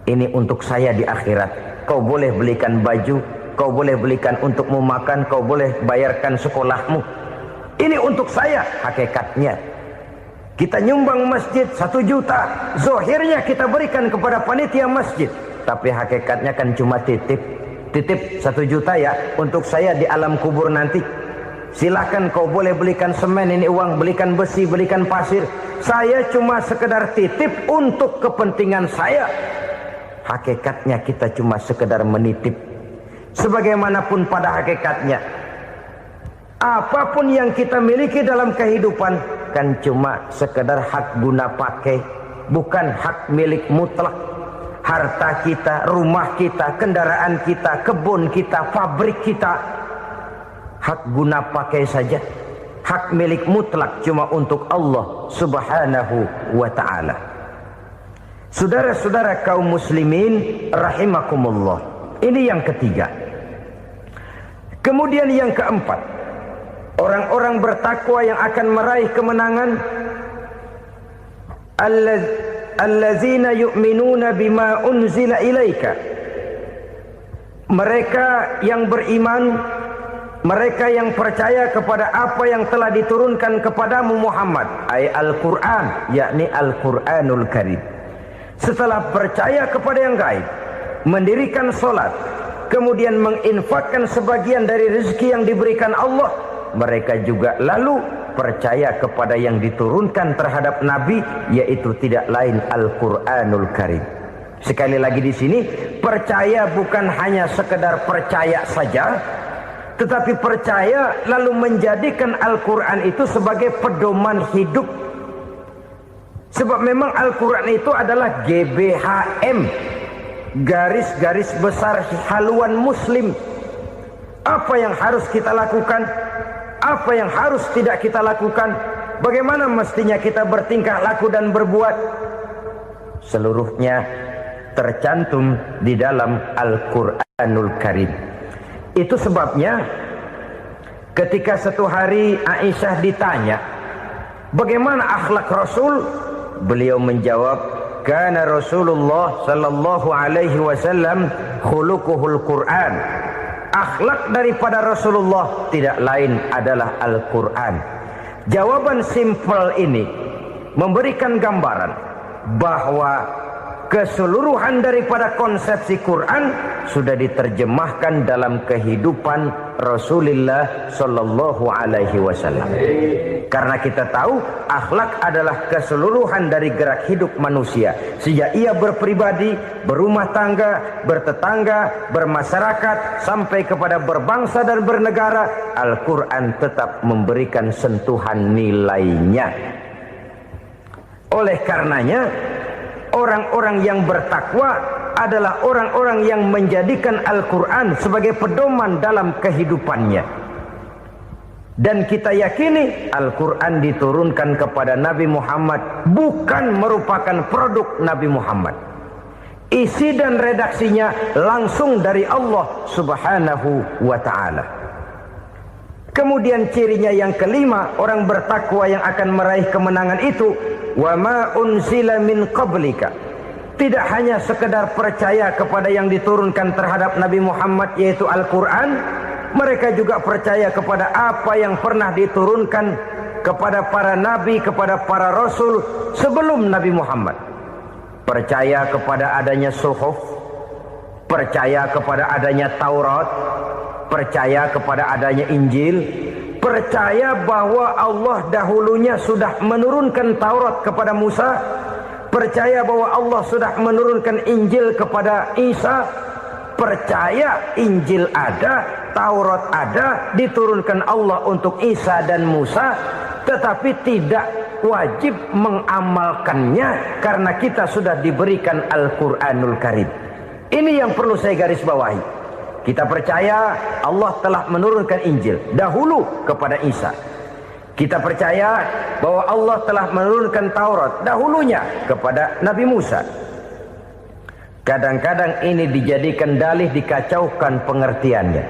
ini untuk saya di akhirat. Kau boleh belikan baju, kau boleh belikan untukmu makan, kau boleh bayarkan sekolahmu. Ini untuk saya. Hakikatnya kita nyumbang masjid 1 juta, zahirnya kita berikan kepada panitia masjid, tapi hakikatnya kan cuma titip 1 juta ya untuk saya di alam kubur nanti. Silahkan kau boleh belikan semen, ini uang, belikan besi, belikan pasir. Saya cuma sekedar titip untuk kepentingan saya. Hakikatnya kita cuma sekedar menitip. Sebagaimanapun pada hakikatnya, apapun yang kita miliki dalam kehidupan kan cuma sekedar hak guna pakai, bukan hak milik mutlak. Harta kita, rumah kita, kendaraan kita, kebun kita, pabrik kita, hak guna pakai saja. Hak milik mutlak cuma untuk Allah Subhanahu wa ta'ala. Saudara-saudara kaum muslimin rahimakumullah. Ini yang ketiga. Kemudian yang keempat, orang-orang bertakwa yang akan meraih kemenangan, allazina yu'minuna bima unzila ilaika. Mereka yang beriman, mereka yang percaya kepada apa yang telah diturunkan kepadamu Muhammad, ay Al-Quran, yakni Al-Quranul Karim. Setelah percaya kepada yang gaib, mendirikan solat, kemudian menginfakkan sebagian dari rezeki yang diberikan Allah, mereka juga lalu percaya kepada yang diturunkan terhadap Nabi, yaitu tidak lain Al-Quranul Karim. Sekali lagi di sini, percaya bukan hanya sekedar percaya saja, tetapi percaya lalu menjadikan Al-Quran itu sebagai pedoman hidup. Sebab memang Al-Quran itu adalah GBHM, garis-garis besar haluan muslim. Apa yang harus kita lakukan, apa yang harus tidak kita lakukan, bagaimana mestinya kita bertingkah laku dan berbuat, seluruhnya tercantum di dalam Al-Quranul Karim. Itu sebabnya ketika satu hari Aisyah ditanya bagaimana akhlak Rasul, beliau menjawab, kana Rasulullah sallallahu alaihi wasallam khuluquhul Quran. Akhlak daripada Rasulullah tidak lain adalah Al-Quran. Jawaban simpel ini memberikan gambaran bahwa keseluruhan daripada konsepsi Quran sudah diterjemahkan dalam kehidupan Rasulullah Sallallahu Alaihi Wasallam. Karena kita tahu akhlak adalah keseluruhan dari gerak hidup manusia. Sejak ia berpribadi, berumah tangga, bertetangga, bermasyarakat, sampai kepada berbangsa dan bernegara, Al-Quran tetap memberikan sentuhan nilainya. Oleh karenanya, orang-orang yang bertakwa adalah orang-orang yang menjadikan Al-Quran sebagai pedoman dalam kehidupannya. Dan kita yakini Al-Quran diturunkan kepada Nabi Muhammad bukan merupakan produk Nabi Muhammad. Isi dan redaksinya langsung dari Allah Subhanahu wa ta'ala. Kemudian cirinya yang kelima, orang bertakwa yang akan meraih kemenangan itu, wa ma unzila min qablika. Tidak hanya sekedar percaya kepada yang diturunkan terhadap Nabi Muhammad yaitu Al-Quran, mereka juga percaya kepada apa yang pernah diturunkan kepada para nabi, kepada para rasul sebelum Nabi Muhammad. Percaya kepada adanya suhuf, percaya kepada adanya Taurat, percaya kepada adanya Injil, percaya bahwa Allah dahulunya sudah menurunkan Taurat kepada Musa, percaya bahwa Allah sudah menurunkan Injil kepada Isa, percaya Injil ada, Taurat ada, diturunkan Allah untuk Isa dan Musa, tetapi tidak wajib mengamalkannya karena kita sudah diberikan Al-Quranul Karim. Ini yang perlu saya garis bawahi. Kita percaya Allah telah menurunkan Injil dahulu kepada Isa. Kita percaya bahwa Allah telah menurunkan Taurat dahulunya kepada Nabi Musa. Kadang-kadang ini dijadikan dalih, dikacaukan pengertiannya.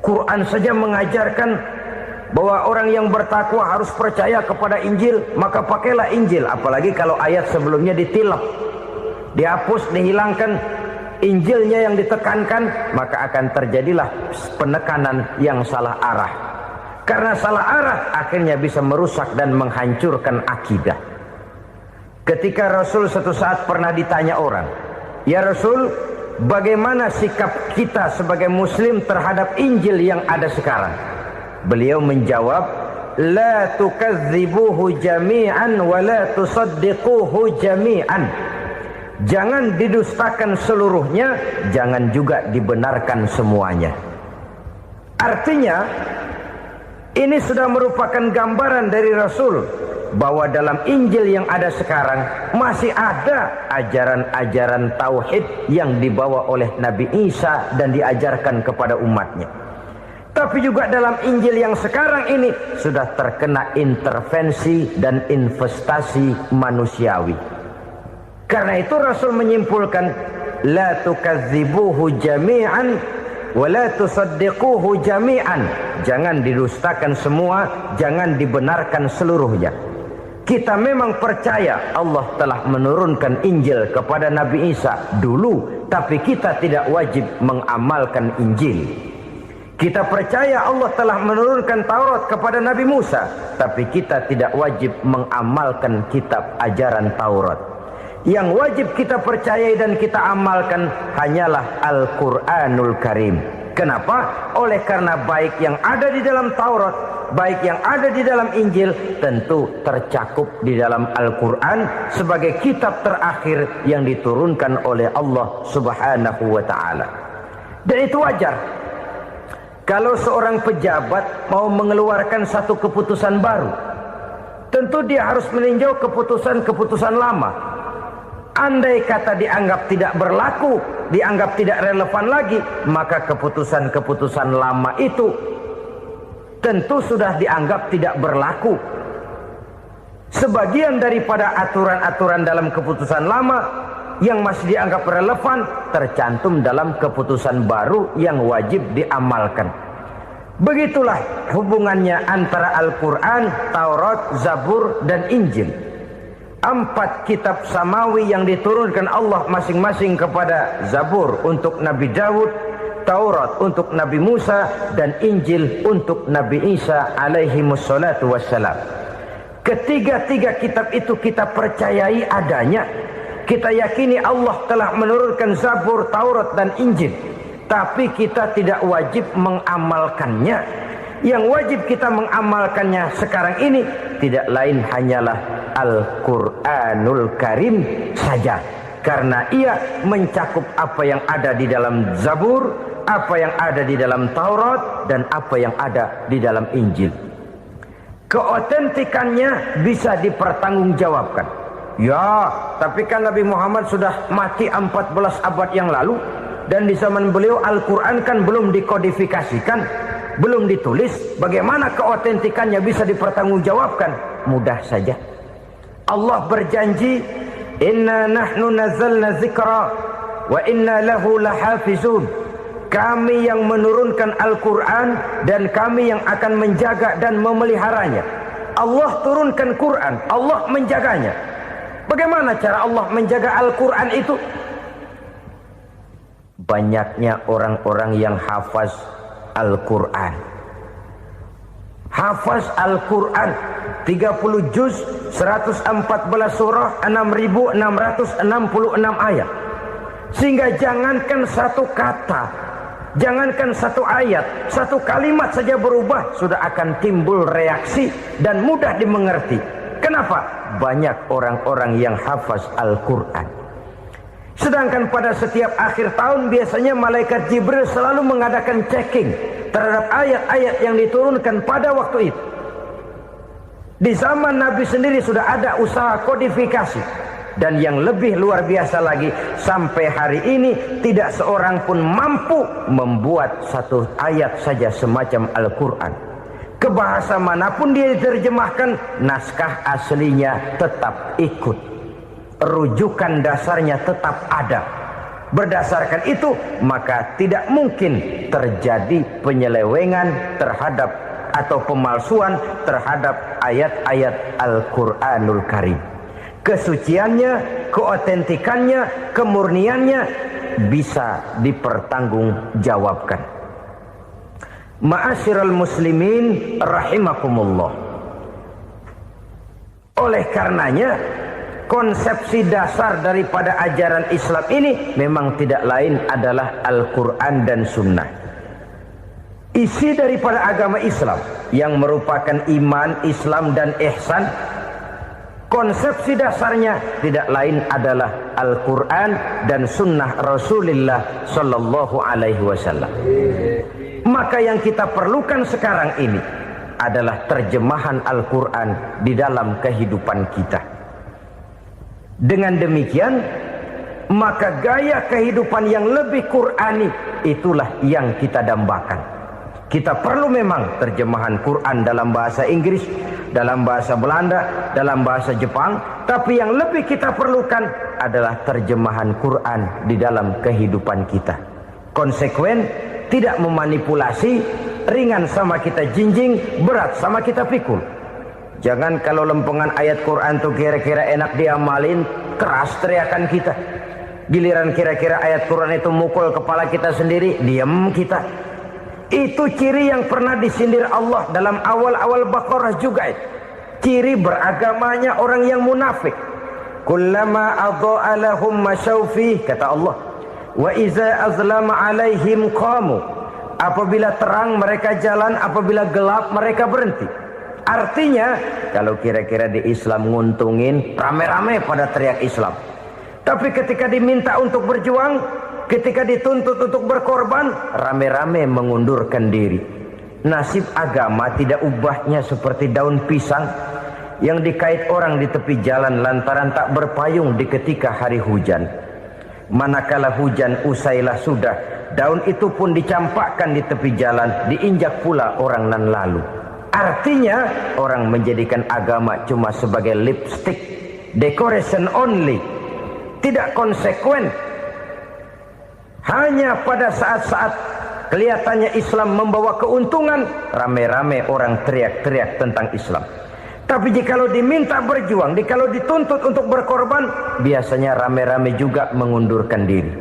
Quran saja mengajarkan bahwa orang yang bertakwa harus percaya kepada Injil, maka pakailah Injil. Apalagi kalau ayat sebelumnya ditilap, dihapus, dihilangkan, Injilnya yang ditekankan, maka akan terjadilah penekanan yang salah arah. Karena salah arah akhirnya bisa merusak dan menghancurkan akidah. Ketika Rasul suatu saat pernah ditanya orang, "Ya Rasul, bagaimana sikap kita sebagai muslim terhadap Injil yang ada sekarang?" Beliau menjawab, "La tukadzibuhu jami'an wa la tusaddiquhu jami'an." Jangan didustakan seluruhnya, jangan juga dibenarkan semuanya. Artinya, ini sudah merupakan gambaran dari Rasul bahwa dalam Injil yang ada sekarang masih ada ajaran-ajaran tauhid yang dibawa oleh Nabi Isa dan diajarkan kepada umatnya. Tapi juga dalam Injil yang sekarang ini sudah terkena intervensi dan investasi manusiawi. Karena itu Rasul menyimpulkan, la tukadzibuhu jami'an wa la tusaddiquhu jami'an. Jangan didustakan semua, jangan dibenarkan seluruhnya. Kita memang percaya Allah telah menurunkan Injil kepada Nabi Isa dulu, tapi kita tidak wajib mengamalkan Injil. Kita percaya Allah telah menurunkan Taurat kepada Nabi Musa, tapi kita tidak wajib mengamalkan kitab ajaran Taurat. Yang wajib kita percayai dan kita amalkan hanyalah Al-Quranul Karim. Kenapa? Oleh karena baik yang ada di dalam Taurat, baik yang ada di dalam Injil, tentu tercakup di dalam Al-Quran sebagai kitab terakhir yang diturunkan oleh Allah Subhanahu wa ta'ala. Dan itu wajar. Kalau seorang pejabat mau mengeluarkan satu keputusan baru, tentu dia harus meninjau keputusan-keputusan lama. Andai kata dianggap tidak berlaku, dianggap tidak relevan lagi, maka keputusan-keputusan lama itu tentu sudah dianggap tidak berlaku. Sebagian daripada aturan-aturan dalam keputusan lama yang masih dianggap relevan tercantum dalam keputusan baru yang wajib diamalkan. Begitulah hubungannya antara Al-Quran, Taurat, Zabur, dan Injil. 4 kitab samawi yang diturunkan Allah masing-masing kepada Zabur untuk Nabi Daud, Taurat untuk Nabi Musa, dan Injil untuk Nabi Isa alaihi wassalatu wassalam. Ketiga-tiga kitab itu kita percayai adanya, Kita yakini Allah telah menurunkan Zabur, Taurat dan Injil, tapi kita tidak wajib mengamalkannya. Yang wajib kita mengamalkannya sekarang ini tidak lain hanyalah Al-Quranul Karim saja, karena ia mencakup apa yang ada di dalam Zabur, apa yang ada di dalam Taurat, dan apa yang ada di dalam Injil. Keotentikannya bisa dipertanggungjawabkan. Ya, tapi kan Nabi Muhammad sudah mati 14 abad yang lalu, dan di zaman beliau Al-Quran kan belum dikodifikasikan, belum ditulis. Bagaimana keotentikannya bisa dipertanggungjawabkan? Mudah saja. Allah berjanji, inna nahnu nazzalna dzikra wa inna lahu lahafizun. Kami yang menurunkan Al-Quran dan kami yang akan menjaga dan memeliharanya. Allah turunkan Quran, Allah menjaganya. Bagaimana cara Allah menjaga Al-Quran itu? Banyaknya orang-orang yang hafaz Al-Quran. Hafaz Al-Quran 30 juz, 114 surah, 6.666 ayat. Sehingga jangankan satu kata, jangankan satu ayat, satu kalimat saja berubah, sudah akan timbul reaksi dan mudah dimengerti. Kenapa? Banyak orang-orang yang hafaz Al-Quran. Sedangkan pada setiap akhir tahun biasanya malaikat Jibril selalu mengadakan checking terhadap ayat-ayat yang diturunkan pada waktu itu. Di zaman Nabi sendiri sudah ada usaha kodifikasi. Dan yang lebih luar biasa lagi, sampai hari ini tidak seorang pun mampu membuat satu ayat saja semacam Al-Quran. Ke bahasa manapun dia diterjemahkan, naskah aslinya tetap ikut. Rujukan dasarnya tetap ada. Berdasarkan itu, maka tidak mungkin terjadi penyelewengan terhadap atau pemalsuan terhadap ayat-ayat Al-Quranul Karim. Kesuciannya, keotentikannya, kemurniannya bisa dipertanggungjawabkan. Ma'asyiral muslimin rahimakumullah. Oleh karenanya, konsepsi dasar daripada ajaran Islam ini memang tidak lain adalah Al-Quran dan Sunnah. Isi daripada agama Islam yang merupakan iman, Islam dan ihsan, konsepsi dasarnya tidak lain adalah Al-Quran dan Sunnah Rasulullah Sallallahu Alaihi Wasallam. Maka yang kita perlukan sekarang ini adalah terjemahan Al-Quran di dalam kehidupan kita. Dengan demikian, maka gaya kehidupan yang lebih Qurani itulah yang kita dambakan. Kita perlu memang terjemahan Quran dalam bahasa Inggris, dalam bahasa Belanda, dalam bahasa Jepang, tapi yang lebih kita perlukan adalah terjemahan Quran di dalam kehidupan kita. Konsekuen, tidak memanipulasi, ringan sama kita jinjing, berat sama kita pikul. Jangan kalau lempengan ayat Quran tuh kira-kira enak diamalin, keras teriakan kita. Giliran kira-kira ayat Quran itu mukul kepala kita sendiri, diam kita. Itu ciri yang pernah disindir Allah dalam awal-awal Baqarah juga itu. Ciri beragamanya orang yang munafik. Kullama adha'a lahum masyawfi, kata Allah. Wa iza azlama alaihim qamu. Apabila terang mereka jalan, apabila gelap mereka berhenti. Artinya, kalau kira-kira di Islam nguntungin, rame-rame pada teriak Islam. Tapi ketika diminta untuk berjuang, ketika dituntut untuk berkorban, rame-rame mengundurkan diri. Nasib agama tidak ubahnya seperti daun pisang yang dikait orang di tepi jalan lantaran tak berpayung di ketika hari hujan. Manakala hujan usailah sudah, daun itu pun dicampakkan di tepi jalan, diinjak pula orang nan lalu. Artinya, orang menjadikan agama cuma sebagai lipstick, decoration only, tidak konsekuen. Hanya pada saat-saat kelihatannya Islam membawa keuntungan, rame-rame orang teriak-teriak tentang Islam. Tapi jikalau diminta berjuang, jikalau dituntut untuk berkorban, biasanya rame-rame juga mengundurkan diri.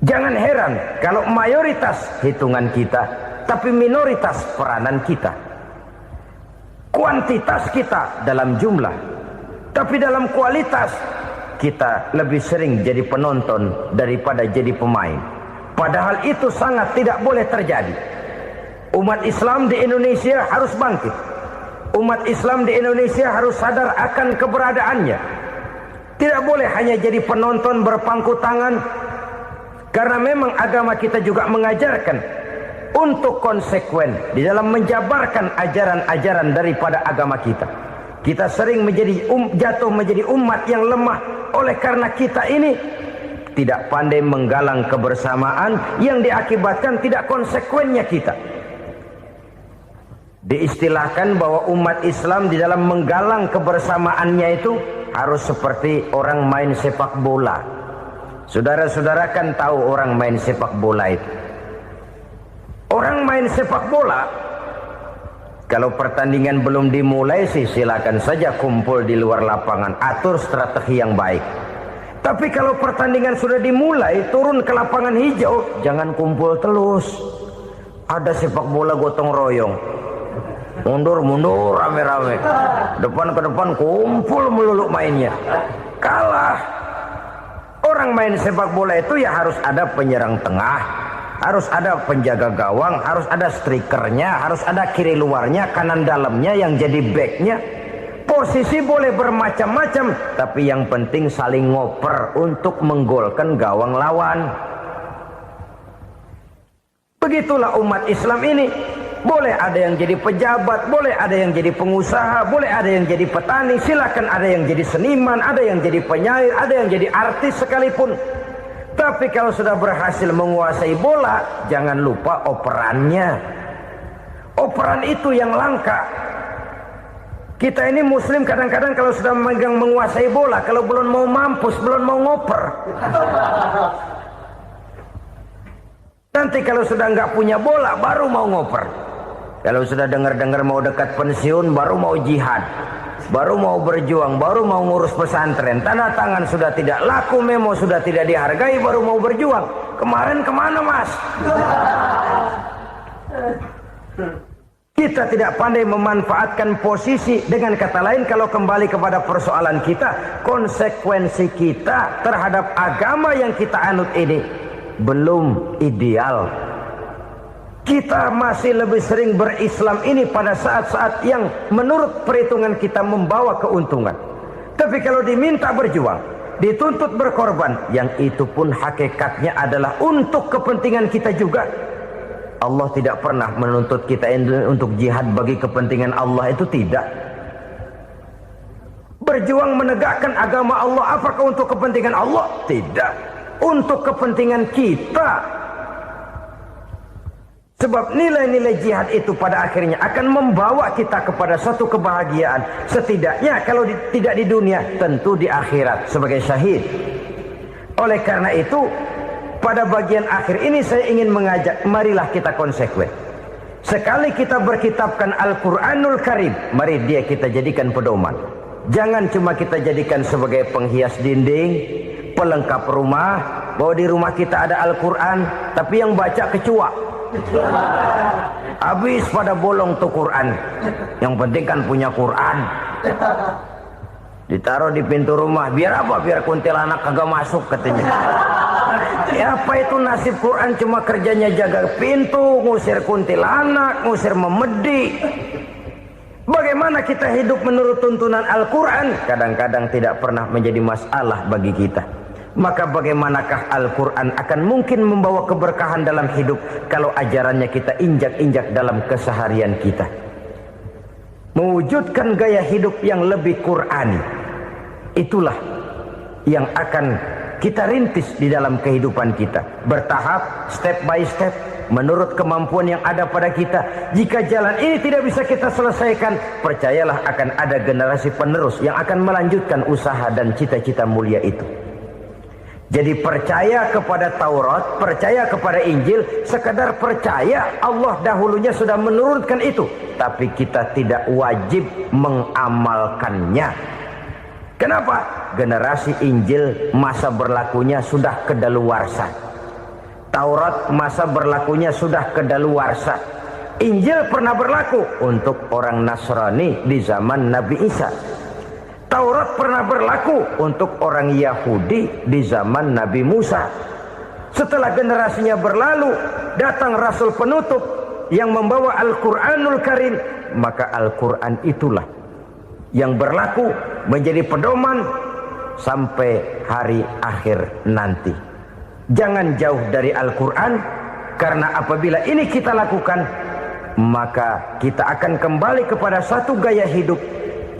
Jangan heran kalau mayoritas hitungan kita, tapi minoritas peranan kita. Kuantitas kita dalam jumlah, tapi dalam kualitas kita lebih sering jadi penonton daripada jadi pemain. Padahal itu sangat tidak boleh terjadi. Umat Islam di Indonesia harus bangkit. Umat Islam di Indonesia harus sadar akan keberadaannya. Tidak boleh hanya jadi penonton berpangku tangan. Karena memang agama kita juga mengajarkan untuk konsekuen di dalam menjabarkan ajaran-ajaran daripada agama kita. Kita sering jatuh menjadi umat yang lemah oleh karena kita ini tidak pandai menggalang kebersamaan yang diakibatkan tidak konsekuennya kita. Diistilahkan bahwa umat Islam di dalam menggalang kebersamaannya itu harus seperti orang main sepak bola. Saudara-saudara kan tahu orang main sepak bola itu. Orang main sepak bola, kalau pertandingan belum dimulai sih silakan saja kumpul di luar lapangan, atur strategi yang baik. Tapi kalau pertandingan sudah dimulai, turun ke lapangan hijau, jangan kumpul terus. Ada sepak bola gotong royong, mundur-mundur rame-rame, depan ke depan kumpul melulu mainnya. Kalah. Orang main sepak bola itu ya harus ada penyerang tengah, harus ada penjaga gawang, harus ada strikernya, harus ada kiri luarnya, kanan dalamnya yang jadi backnya. Posisi boleh bermacam-macam, tapi yang penting saling ngoper untuk menggolkan gawang lawan. Begitulah umat Islam ini. Boleh ada yang jadi pejabat, boleh ada yang jadi pengusaha, boleh ada yang jadi petani, silakan ada yang jadi seniman, ada yang jadi penyair, ada yang jadi artis sekalipun. Tapi kalau sudah berhasil menguasai bola, jangan lupa operannya. Operan itu yang langka. Kita ini muslim kadang-kadang kalau sudah memegang menguasai bola, kalau belum mau mampus, belum mau ngoper. Nanti kalau sudah nggak punya bola, baru mau ngoper. Kalau sudah dengar-dengar mau dekat pensiun, baru mau jihad, baru mau berjuang, baru mau ngurus pesantren. Tanda tangan sudah tidak laku, memo sudah tidak dihargai, baru mau berjuang. Kemarin kemana mas? Kita tidak pandai memanfaatkan posisi. Dengan kata lain, kalau kembali kepada persoalan kita, konsekuensi kita terhadap agama yang kita anut ini belum ideal. Kita masih lebih sering berislam ini pada saat-saat yang menurut perhitungan kita membawa keuntungan. Tapi kalau diminta berjuang, dituntut berkorban, yang itu pun hakikatnya adalah untuk kepentingan kita juga. Allah tidak pernah menuntut kita untuk jihad bagi kepentingan Allah, itu tidak. Berjuang menegakkan agama Allah, apakah untuk kepentingan Allah? Tidak. Untuk kepentingan kita. Sebab nilai-nilai jihad itu pada akhirnya akan membawa kita kepada satu kebahagiaan. Setidaknya kalau tidak di dunia, tentu di akhirat sebagai syahid. Oleh karena itu, pada bagian akhir ini saya ingin mengajak, marilah kita konsekuen. Sekali kita berkitabkan Al-Quranul Karim, mari dia kita jadikan pedoman. Jangan cuma kita jadikan sebagai penghias dinding, pelengkap rumah, bahwa di rumah kita ada Al-Quran, tapi yang baca kecoa. Habis pada bolong tuh Quran. Yang penting kan punya Quran. Ditaruh di pintu rumah. Biar apa? Biar kuntilanak kagak masuk katanya. Ya apa itu nasib Quran, cuma kerjanya jaga pintu, ngusir kuntilanak, ngusir memedi. Bagaimana kita hidup menurut tuntunan Al-Quran? Kadang-kadang tidak pernah menjadi masalah bagi kita. Maka bagaimanakah Al-Quran akan mungkin membawa keberkahan dalam hidup kalau ajarannya kita injak-injak dalam keseharian kita? Mewujudkan gaya hidup yang lebih Qurani, itulah yang akan kita rintis di dalam kehidupan kita. Bertahap, step by step, menurut kemampuan yang ada pada kita. Jika jalan ini tidak bisa kita selesaikan, percayalah akan ada generasi penerus yang akan melanjutkan usaha dan cita-cita mulia itu. Jadi percaya kepada Taurat, percaya kepada Injil, sekadar percaya Allah dahulunya sudah menurunkan itu. Tapi kita tidak wajib mengamalkannya. Kenapa? Generasi Injil masa berlakunya sudah kedaluarsa. Taurat masa berlakunya sudah kedaluarsa. Injil pernah berlaku untuk orang Nasrani di zaman Nabi Isa. Taurat pernah berlaku untuk orang Yahudi di zaman Nabi Musa. Setelah generasinya berlalu, datang Rasul penutup yang membawa Al-Quranul Karim, maka Al-Quran itulah yang berlaku menjadi pedoman sampai hari akhir nanti. Jangan jauh dari Al-Quran, karena apabila ini kita lakukan, maka kita akan kembali kepada satu gaya hidup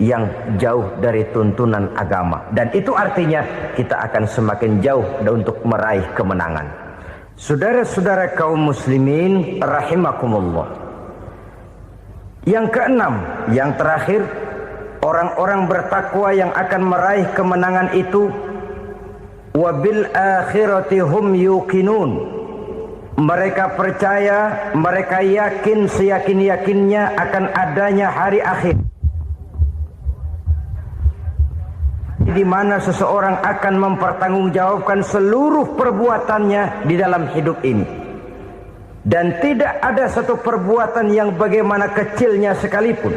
yang jauh dari tuntunan agama, dan itu artinya kita akan semakin jauh untuk meraih kemenangan. Saudara-saudara kaum muslimin rahimakumullah, yang keenam, yang terakhir, orang-orang bertakwa yang akan meraih kemenangan itu wabil akhirati hum yuqinun. Mereka percaya, mereka yakin seyakin-yakinnya akan adanya hari akhir, di mana seseorang akan mempertanggungjawabkan seluruh perbuatannya di dalam hidup ini. Dan tidak ada satu perbuatan yang bagaimana kecilnya sekalipun,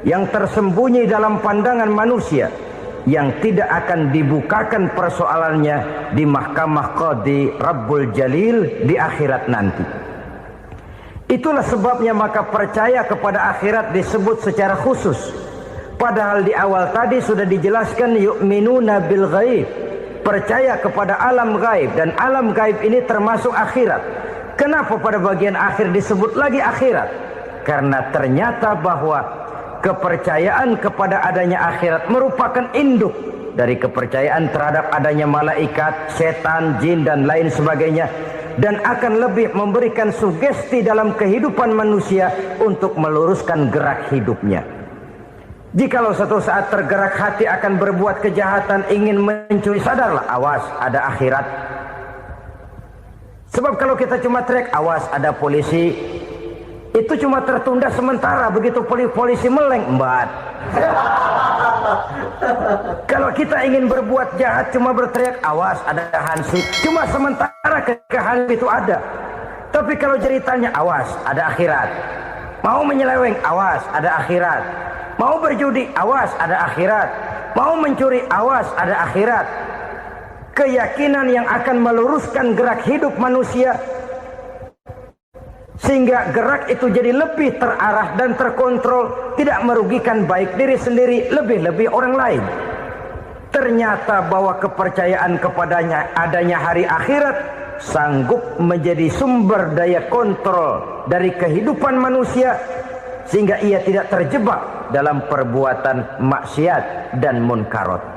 yang tersembunyi dalam pandangan manusia, yang tidak akan dibukakan persoalannya di mahkamah Qadi Rabbul Jalil di akhirat nanti. Itulah sebabnya maka percaya kepada akhirat disebut secara khusus. Padahal di awal tadi sudah dijelaskan yu'minuna bil ghaib, percaya kepada alam gaib, dan alam gaib ini termasuk akhirat. Kenapa pada bagian akhir disebut lagi akhirat? Karena ternyata bahwa kepercayaan kepada adanya akhirat merupakan induk dari kepercayaan terhadap adanya malaikat, setan, jin, dan lain sebagainya, dan akan lebih memberikan sugesti dalam kehidupan manusia untuk meluruskan gerak hidupnya. Jikalau satu saat tergerak hati akan berbuat kejahatan, ingin mencuri, sadarlah, awas ada akhirat. Sebab kalau kita cuma teriak awas ada polisi, itu cuma tertunda sementara. Begitu polisi meleng, embat. Kalau kita ingin berbuat jahat cuma berteriak awas ada hansip, cuma sementara ketika hansip itu ada. Tapi kalau ceritanya awas ada akhirat, mau menyeleweng awas ada akhirat, mau berjudi awas ada akhirat, mau mencuri awas ada akhirat. Keyakinan yang akan meluruskan gerak hidup manusia sehingga gerak itu jadi lebih terarah dan terkontrol, tidak merugikan baik diri sendiri, lebih-lebih orang lain. Ternyata bahwa kepercayaan kepadanya adanya hari akhirat sanggup menjadi sumber daya kontrol dari kehidupan manusia, sehingga ia tidak terjebak dalam perbuatan maksiat dan munkarat.